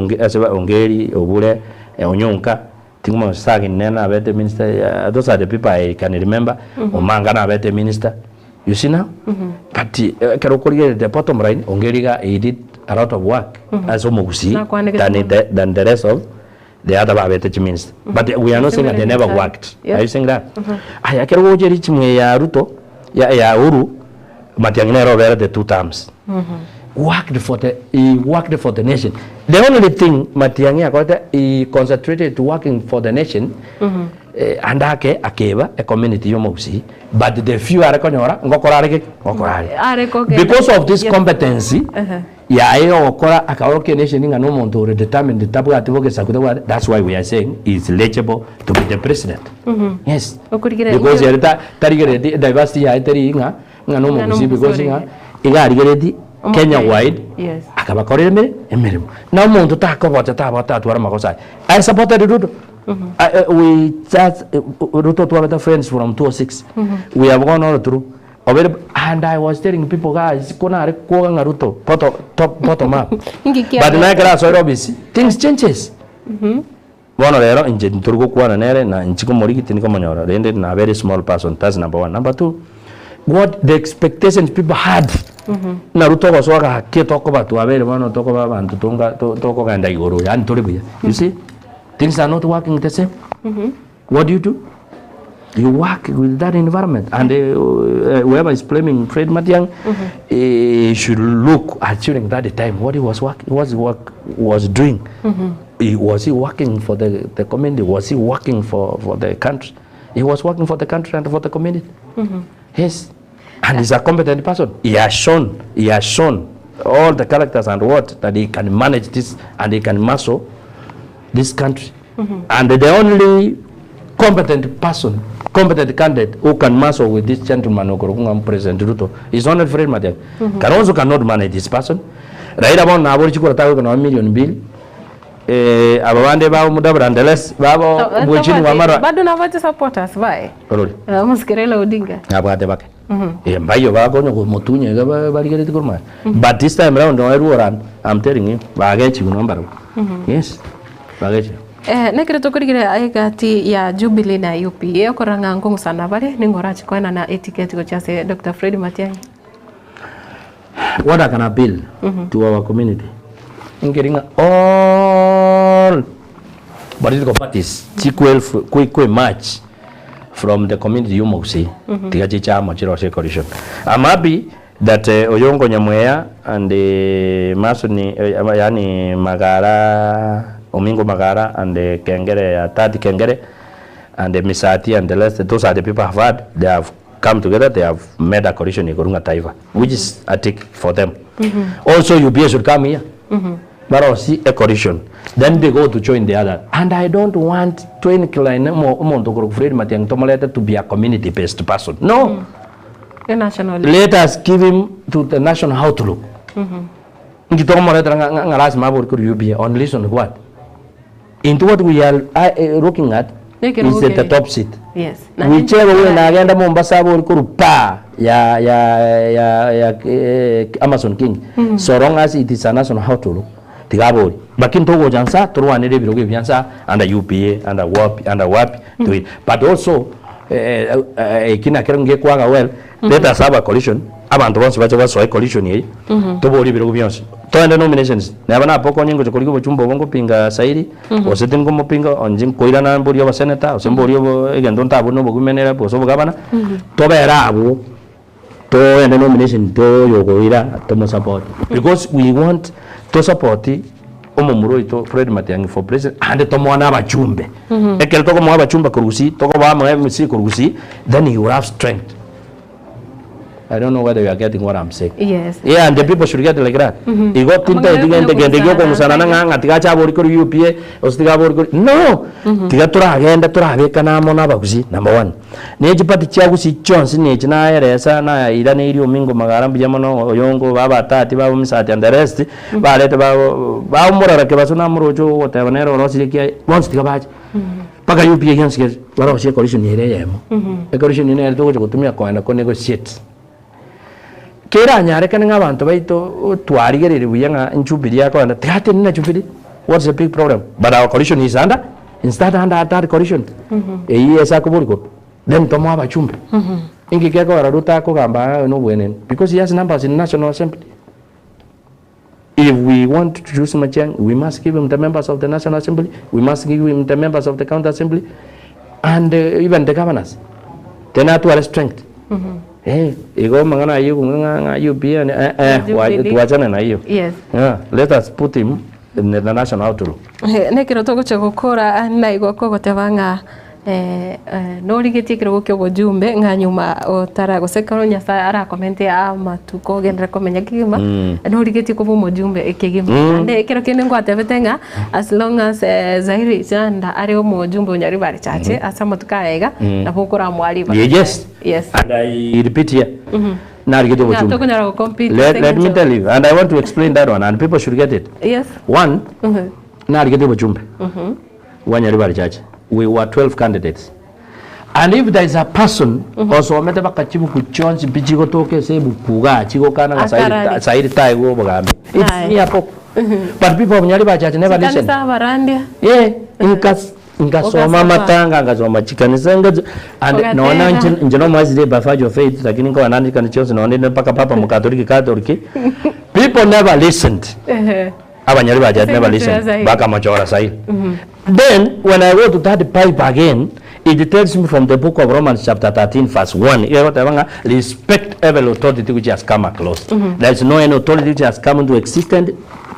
[SPEAKER 7] ongeri obule onyonka tingoma sagi nena abete minister those are the people I can remember omanga na abete minister you see now but kerokori the bottom line ongeriga he did a lot of work as omugusi than the rest of the other abete minister but we are not saying that they never worked are you saying that aya kerokori chimwe ya Ruto ya Uru Matiang'i Robert the 2 terms he worked for the nation. The only thing Matiang'i he concentrated to working for the nation and akeba a community yomosi but the few are because of this competency nation to determine the that's why we are saying it's eligible to be the president. Yes, because diversity because Kenya wide, yes. Akabakorera emirimo. Na umuntu takobota tabata makosa. I supported Ruto. We just Ruto to our friends from 206. We have gone all through. And I was telling people, guys, kuna kuanga Ruto bottom up. But na kala so obviously things changes. One lero inje nturgo kuana nere na nchiko moriki tiniko manyora. Rende na very small person. That's number 1. Number 2, what the expectations people had. Naruto was waka ke talk about to avere one talk about and to talk and igoro and to you see things are not working the same. What do? You work with that environment and whoever is blaming Fred Matiang'i should look at during that time what he was working was doing. Was he working for the community? Was he working for the country? He was working for the country and for the community. Yes. And he's a competent person. He has shown all the characters and what that he can manage this and he can muscle this country. And the only competent candidate who can muscle with this gentleman who President Ruto is only Fred Matiang'i. Kalonzo cannot manage this person. Raila bon na abori chikora tawo na million bill. Ababande ba mudabra ndeles babo bwechini wa mara.
[SPEAKER 6] Bado na vote supporters vai. Musikirela Odinga.
[SPEAKER 7] Abate bake. Mbayo bago no motunye baligere tikurma. But this time around I'm telling you bagechi unomba. Yes. Bagechi.
[SPEAKER 6] Nekire tokurigire aigati ya Jubilee na UPA okoranga ngungu sana bale ningorachi kwana na etiquette go chase Dr. Fred Matiang'i.
[SPEAKER 7] What I can appeal to our community. Getting all political parties quick match from the community you must see. Coalition. I'm happy that Oyongo Nyamwea and the Masoni yani Magara Omingo Magara and the Kengere Tati Kengere and the Misati and the rest, those are the people have had. They have come together, they have made a coalition in Gorunga Taiva, which is a tick for them. Also UPA should come here. But I'll see a coalition. Then they go to join the other. And I don't want Fred Matiang'i to be a community-based person. No. Let us give him to the national outlook. On listen what? Into what we are looking at is at the top seat.
[SPEAKER 6] Yes.
[SPEAKER 7] Whichever way agenda Mombasa Amazon King. So long as it is a national outlook. Tigabori. Bakin togo jansa, turuane de biroge biansa, under UPA, under WAP, to it. But also, kina kerenge kwaga well, let us have a coalition. Abantu bonse bacha so a coalition here. To bori biroge biansa. To the nominations. Never na poko nyingo chokoligo chumbo bongo pinga sairi, o setin como pinga onjin koira na borio ba senata, o semborio egendon tabu no bogumenera po so gabana. To berabu. To the nomination to yogoira to support. Because we want to support omomuro ito Fred Matiang'i for president and to mwana bachumbe ekel to mwana bachumba kurusi to ko ba MC kurusi then you have strength. I don't know whether you are getting what I'm saying.
[SPEAKER 6] Yes.
[SPEAKER 7] Yeah, and the people should get like that. You got tinta digende go ko musana nga tiga cha bori ko UPA ostiga bori ko no tiga tura agenda tura beka na mona bagusi number 1 ne jipati cha gusi chonsi ne china eresa na ida ne iri omingo magara mbiyamano oyongo baba tati baba misati and the rest ba leta ba umurara ke basuna murojo wotabanero rosi ke once tiga baje paka UPA yanske wala osie coalition ire yemo e coalition ine to ko tumia ko na ko negotiate kera nyarekana ng'abantu baito twarigerere buyanga njubiri yako na tate nina jubiri. What's the big problem? But our coalition is under that coalition. Yes, akubuliko. Then tomo abachumbe. Ingi keko araruta ko gamba no bwenen because he has numbers in National Assembly. If we want to choose Machang, we must give him the members of the National Assembly. We must give him the members of the County Assembly, and even the governors. Then to our strength. Ego mangana you be and wajana na you. Yes. Let us put him in the national outlook.
[SPEAKER 6] Nekiro togo chegokora na igoko gotebanga no rigetikira gukyo bujumbe nga nyuma otara guseka Nyasaye ara comment ya matuko gendera komenya kigima no rigeti ko bumujumbe ekigima ande kiro kende ngwatebetenga as long as Zairi Chanda ari omujumbe onyari bari chache asa matuka ega na bukora mwali ba.
[SPEAKER 7] Yes and I repeat here let me tell you, and I want to explain that one, and people should get it.
[SPEAKER 6] Yes.
[SPEAKER 7] One, we were 12 candidates. And if there is a person also but people of Nyariba Church never listen. Ngasoma matanga ngasoma chikanisa and no njeno mazide bafajo faith lakini kwa nani kanichose naone paka papa mkatoliki people never listened. Abanyariba Church never listened baka machora sai. Then when I go to that pipe again, it tells me from the book of Romans chapter 13 verse 1, respect every authority which has come across. There is no any authority which has come into existence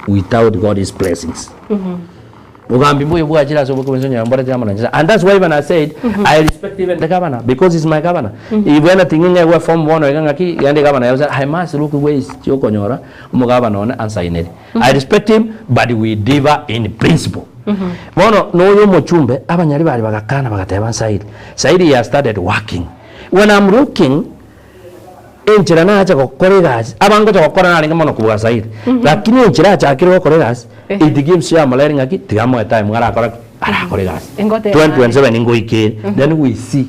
[SPEAKER 7] without God's blessings. And that's why when I said I respect even the governor because he's my governor. If anything in there from one governor, I must look ways governor and sign it. I respect him, but we differ in principle. Mono no mochumbe abanyari bari bagakana bagateba Said he has started working. When I'm looking enchira na acha koregas abango to kokora na ngono kubuga Said lakini enchira acha akiro koregas it gives you a malaria ngaki tigamo time ngara kora ara koregas 2027 ingoike then we see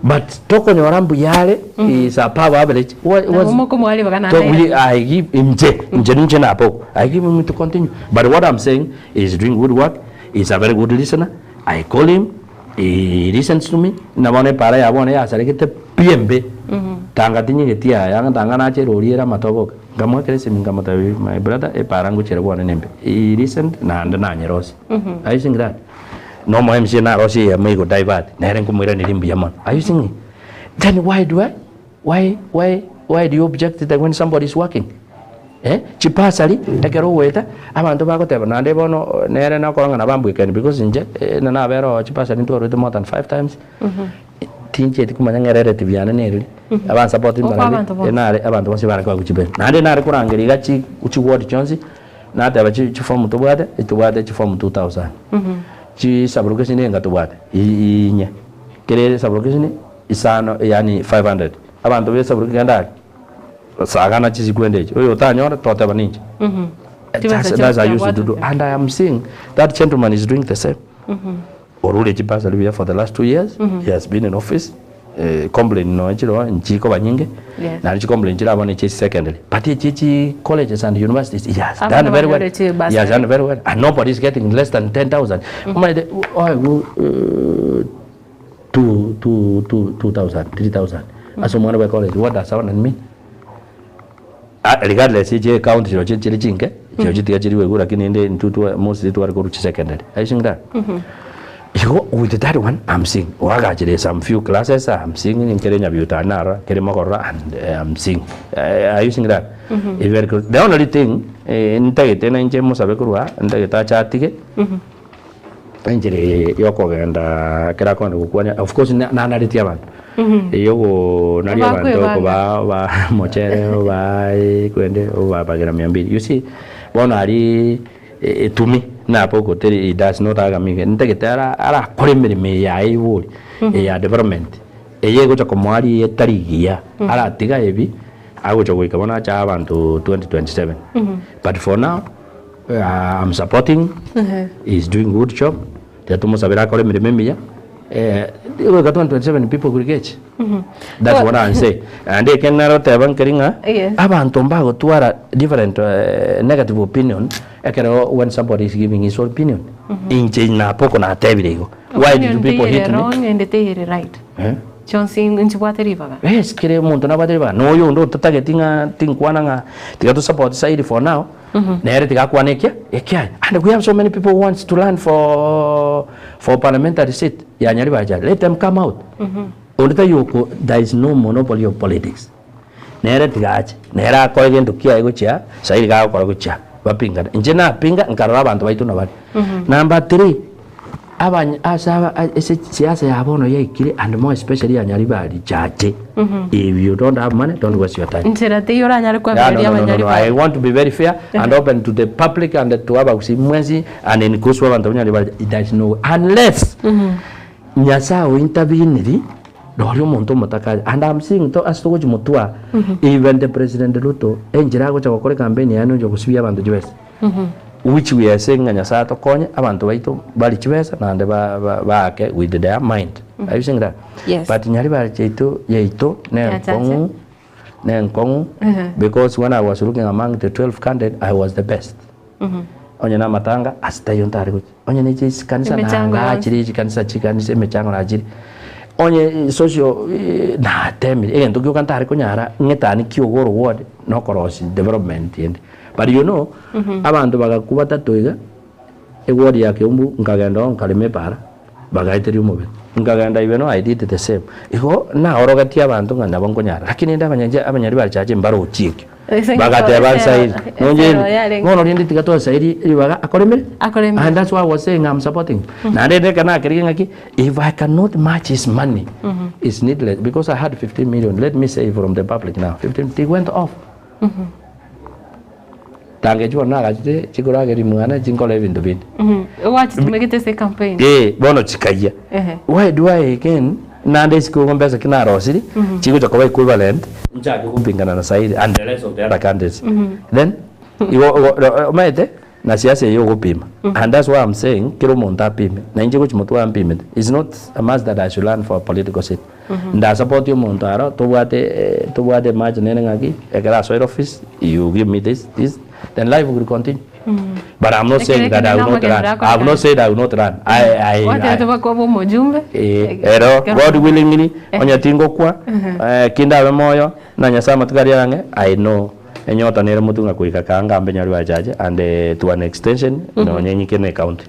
[SPEAKER 7] but toko nyorambu yale is a power average was I give him nje na hapo I give him to continue but what I'm saying is doing good work. He's a very good listener. I call him, he listens to me na mone para ya bone ya sarekete PMB tanga tinyi getia yang tanga na chero riera matoboka gamwa kresi mingamata my brother e parangu chero bone nembe he listened na ndana nyerosi I think that no mo MC na rosi ya mego divert na ren kumira ni limbi yamon are you singing then why do you object that when somebody is working chipasali ekero weta abantu bakoteba nande bono nere na kolanga na bambwikeni because nje na bero chipasali ntoro more than 5 times tinche tikumanya relative yana neri abantu support imbalale enare abantu bose baraka kuchibe nande nare kurangeri gachi uchi ward chonzi na taba chi form tubade chi form 2000 chi sublocation nenga tubade inye kere sublocation isano yani 500 abantu be sublocation ndaki sagana chizi kwendeje oyo tanyora toteba ninja that's I used to do and I am seeing that gentleman is doing the same orule chipasa libya for the last 2 years he has been in office complain no chiro nchiko banyinge na nchi complain chira bone chi secondary but chi colleges and universities he has done very well he has done very well and nobody is getting less than 10,000 2,000 3,000 as someone by college what does that mean regardless je count jo chiri chinke jo chitiga chiri wegu lakini ende ntutu most to go to secondary I think that with that one I'm seeing waga chire some few classes I'm seeing in Kenya Butanara Kerimokora and I'm seeing I using that very good. The only thing ntage na nje musabekurwa ntage ta chatike njire yoko genda kera kondo kukwanya of course na nariti abantu yogo nari abantu ko ba mochere ba kwende ba bagira 200 you see bona ari tumi na poko teri it does not aga mige ntegetara ara korimere me ya iburi ya development yego chako mwari etarigia ara tiga ebi ago chako ikabona cha abantu 2027 but for now I'm supporting he's doing good job ya tumo sabira korimere me ya we got 27 people could get. That's what I'm saying. And they can narrow the bankeringa. Abantu mbago tuara different negative opinion. When somebody is giving his own opinion. In na poko na tevirego. Why do people hate me?
[SPEAKER 6] Wrong and they right. Johnson into what river.
[SPEAKER 7] Yes, kire muntu na badriba. No yo ndo tatage tinga tinkwana nga tiga support side for now. Nere tiga kwana ekia. And we have so many people who wants to learn for parliamentary seat. Ya Nyariba aja. Let them come out. Ondita yoko, there is no monopoly of politics. Nere tiga aja. Nera kore gento kia ego chia. Side ga kore chia. Wapinga. Njena pinga nkarora bantu baitu na bari. Number 3. Siasa ya bono ya ikiri and more especially ya Nyariba ali chache. If you don't have money, don't waste your time. I want to be very fair and open to the public and to have usimwezi and in kuswa bantu Nyariba. There is no unless nyasa o intervene Dorio monto motaka and I'm seeing to as to mutua even the president Ruto enjira go chakore campaign ya no kusubia bantu jwes. Which we are saying nyasa to konye abantu baitu bali chwesa na ande baake with their mind. Are you saying that?
[SPEAKER 6] Yes.
[SPEAKER 7] But Nyariba chetu yeito ne nkongu because when I was looking among the 12 candidates I was the best. Onye na matanga asitayo ntari kuchi. Onye ne chisi kanisa na achiri kanisa chikanisa mechango na achiri. Onye social na temi ento kyo kantari kunyara ngetani kyogoro ward no korosi development yende. But you know, abantu bagakubata toiga ward yake umbu nkagenda nkalime para bagaiteri umube. Nkagenda ibeno I did the same. Iko na orogati abantu nganda bankonyara. Lakini ndabanyanje abanyari bachaje mbaro uchiki. Bagate abanside. Ngono ndi tigato side ibaga akoremere. And that's why I was saying I'm supporting. Na ndede kana kiringaki if I cannot match his money it's needless because I had 15 million. Let me say from the public now 15 they went off. Tange chuo na gachite chikura geri mwana chinkole bintu bindi.
[SPEAKER 6] What to make it a campaign?
[SPEAKER 7] Bono chikaya. Why do I again nande siku ngombeza kina rosiri chiku chako equivalent nchake kupingana na saidi and the rest of the other candidates. Then maete na siasa yo kupima. And that's why I'm saying kiro monta pime. Na inje ko chimoto ampime. It's not a must that I should learn for a political seat. Nda support yo montaro to wate match nene ngaki ekara soil office you give me this then life will continue. But I'm not saying that I will not run. I have not said I will not run. God willingly, onye tingo kwa, kinda we moyo, na nyasama tukari yange, I know. Enyota nere mutunga kuika kanga ambe Nyariba jaje and to an extension, no nyenyikene county.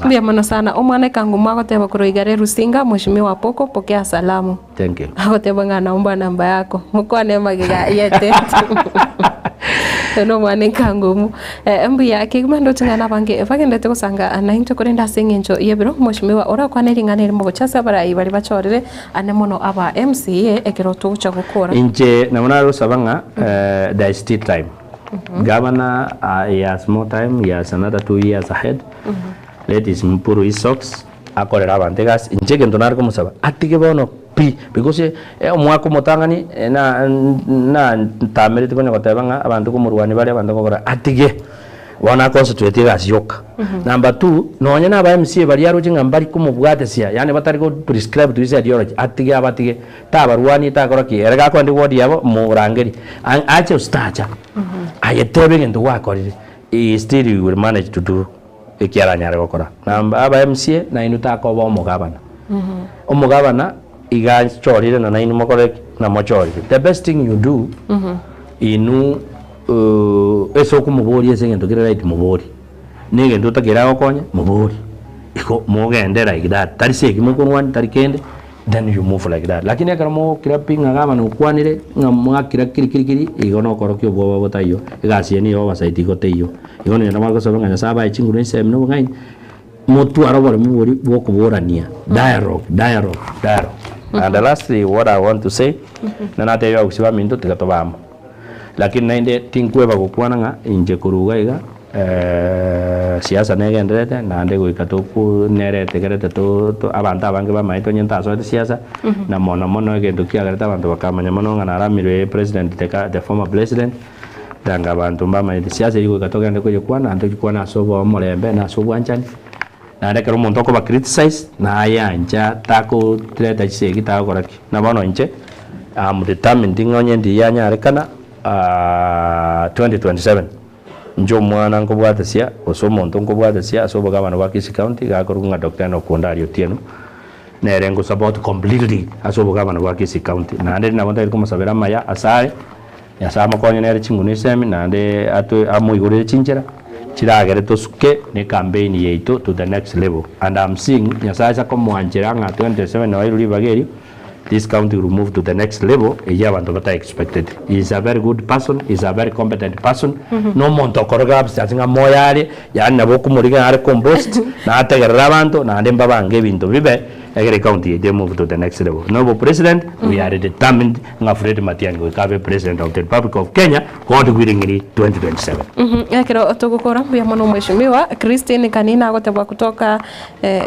[SPEAKER 6] Mbia mono sana, omwane kangu mwako teba kuroigare Rusinga, mheshimiwa Poko, pokea salamu.
[SPEAKER 7] Thank you.
[SPEAKER 6] Ako teba nga naomba namba yako. Mkwane magiga yete. No mwane kangu mbia kigmando tungana bange bagende to sanga anainto kurenda singenjo yebiro mheshimiwa ora kwaneringane mo chasa bara ibali bachorere anemono aba MCA ekero tucha gukora
[SPEAKER 7] inje namona rusabanga there is still time. Governor he has more time, he has another 2 years ahead. Let his mpuru his socks akorera bantegas inje kentonar como saba atike bono because omwako motangani na tamere tikonya kotabanga abantu kumurwani bali abantu kokora atige wana constitute gas yoka. Number 2 nonye na ba MCA bali yaro jinga mbali kumubwate sia yani batari ko prescribe to his ideology atige abatige tabarwani takora ki erga ko ndi wodi yabo murangeri ache ustacha ayetebe ngendo wakorire still you will manage to do ekiara nyare kokora namba aba MCA na inuta ko ba omugabana omugabana iga chorire na inu mokore na mochori. The best thing you do inu eso kumubori esengendo kire right mubori nige ndo takira okonya mubori iko mogende like that tari seki mukunwan tari kende then you move like that lakini akara mo kira pinga gama no kwanire ngamwa kira kiri igono korokyo boba botayo igasi ni yo basaiti goteyo igono na mako sobanga saba ichinguru nsem no ngai motu arobore mubori bokuborania dialogue. And the lastly what I want to say nana te yo kusiba minto tikatobama lakini nainde tinkweba gukwana nga inje kuruga iga siasa negenderete na ande goikatoku nerete gerete to abantu abange bamaito nyenta so siasa na mono egendo kiagareta abantu bakamanya mono ngana ramirwe president the former president danga abantu bamaito siasa iko ikatoka ande kujikwana ande kujikwana sobo molembe na sobo anchani na ndekero umuntu ko ba criticize na yanja tako treta chisegi tako koraki na bono nje am determined ngonye ndi yanya rekana 2027 njo mwana ngo bwatasia osomo muntu ngo bwatasia asobo gabana ba Kisii County gakorunga Dr. Nokondari Otieno nerengo support completely asobo gabana ba Kisii County na nderi na bonta iriko masabera maya asare yasama konye nere chingune semi na nde atu amuigure chinchera chiragere tosuke ne campaign yeito to the next level and I'm seeing nyasasa ko mwanjera nga 27 na wairu bageri this county will move to the next level abantu bata expected. He is a very good person, he is a very competent person. No monto koroga abstazinga moyari ya nabo kumuriga are compost na ategerera abantu na ndemba bange bintu bibe egere county they move to the next level. No president, we are determined nga Fred Matiang'i we kabe president of the Republic of Kenya God willing 2027.
[SPEAKER 6] Yakiro tugukora bya mono mheshimiwa Christine Kanina agotebwa kutoka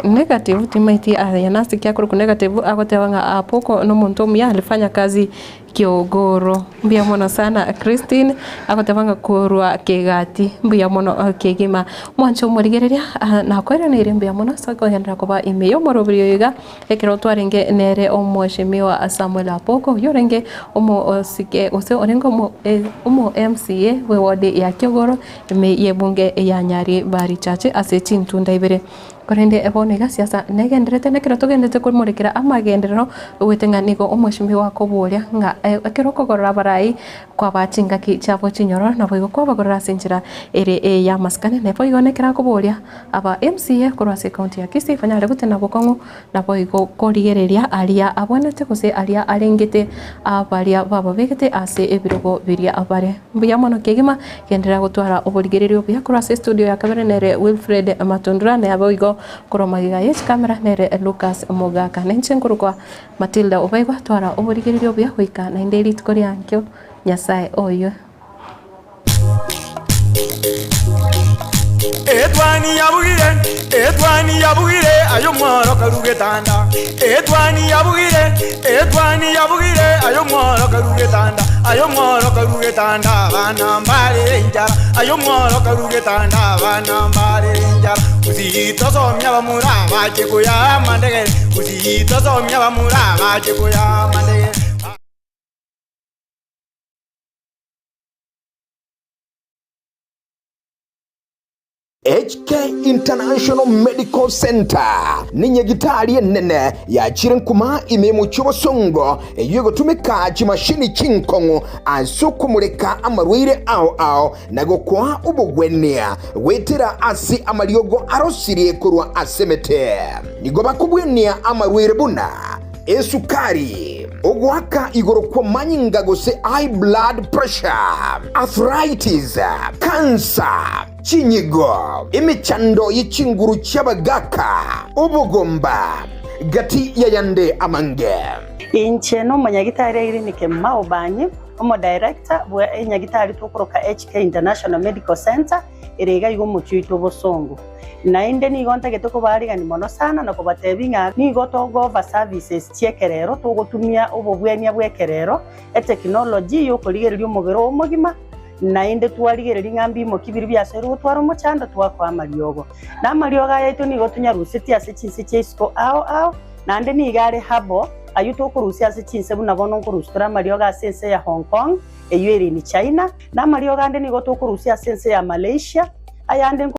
[SPEAKER 6] negative timaiti yanasi kya kuru negative agotebwa nga apoko no muntu mya alifanya kazi Kiogoro mbia mono sana Christine agotebanga kurwa kegati mbia mono kegima mwancho murigereria na kwera nire mbia mono sako hendra koba imeyo morobrio yiga ekero twarenge nere omweshimiwa Samuel Apoko yorenge omo sike ose orengo omo MCA we wode ya Kiogoro ime yebunge ya Nyari bari chache ase chintunda ibere korende ebonega siasa negenderete nekero togendete kurmurekera amagenderero wetenganigo omweshimiwa koburia nga ekero kogorora barai kwa bachinga ki chavo chinyoro na boigo kwa bagorora senjira ere ya maskane ne boigo nekera koburia aba MCA kurwase county ya Kisii fanyare gutena bokongo na boigo korigereria alia abonete kose alia alengete abalia baba begete ase ebirogo biria abare mbuya mono kegima kendera gutwara oburigererio bya kurwase studio ya kabere nere Wilfred Matundura ne aboigo kuromagiga yes camera nere Lucas Mogaka nenchenkuru Matilda Obaigwa twara oburigererio bya hoika na indeli tukori ankyo nyasaye oyo
[SPEAKER 5] ETWANI yabugire ayo mwaro karugetanda ETWANI yabugire ayo mwaro karugetanda bana mbale njara ayo mwaro karugetanda bana mbale njara uzito somya bamura baje kuya mandege uzito somya bamura baje kuya mandege
[SPEAKER 8] HK International Medical Center ni nyagitari nene ya chirenkuma imemu chobosongo yugo tumika chimashini chinkongo ansukumureka amarwire ao nago kwa ubugwenia wetera asi amariogo arosirie kurwa asemete nigoba kubwenia amarwire buna esukari ogwaka igoro kwa manyinga gose high blood pressure arthritis cancer chinyigo imichando yichinguru cyabagaka ubugomba gati yayande amange
[SPEAKER 9] inche no manyagitari irinike maobanye omo director bwa nyagitari tukoroka HK International Medical Center erega igo muchito bosongo na inde ni gonta getoko bariga ni mono sana na kubatebinga ni gotogo va services chekerero tugotumia obobwenia bwekerero technology yo kurigererio mugero omugima na inde twarigereria ngambi mo kibiri byaseru twaro muchanda twakwa amariogo na amarioga yaitu ni gotunya ruseti ase chinse chesko ao na inde ni gare habo ayuto kurusia ase chinse buna bono kurustra amarioga sense ya Hong Kong eyeri ni China na amarioga inde ni goto kurusia sense ya Malaysia ayande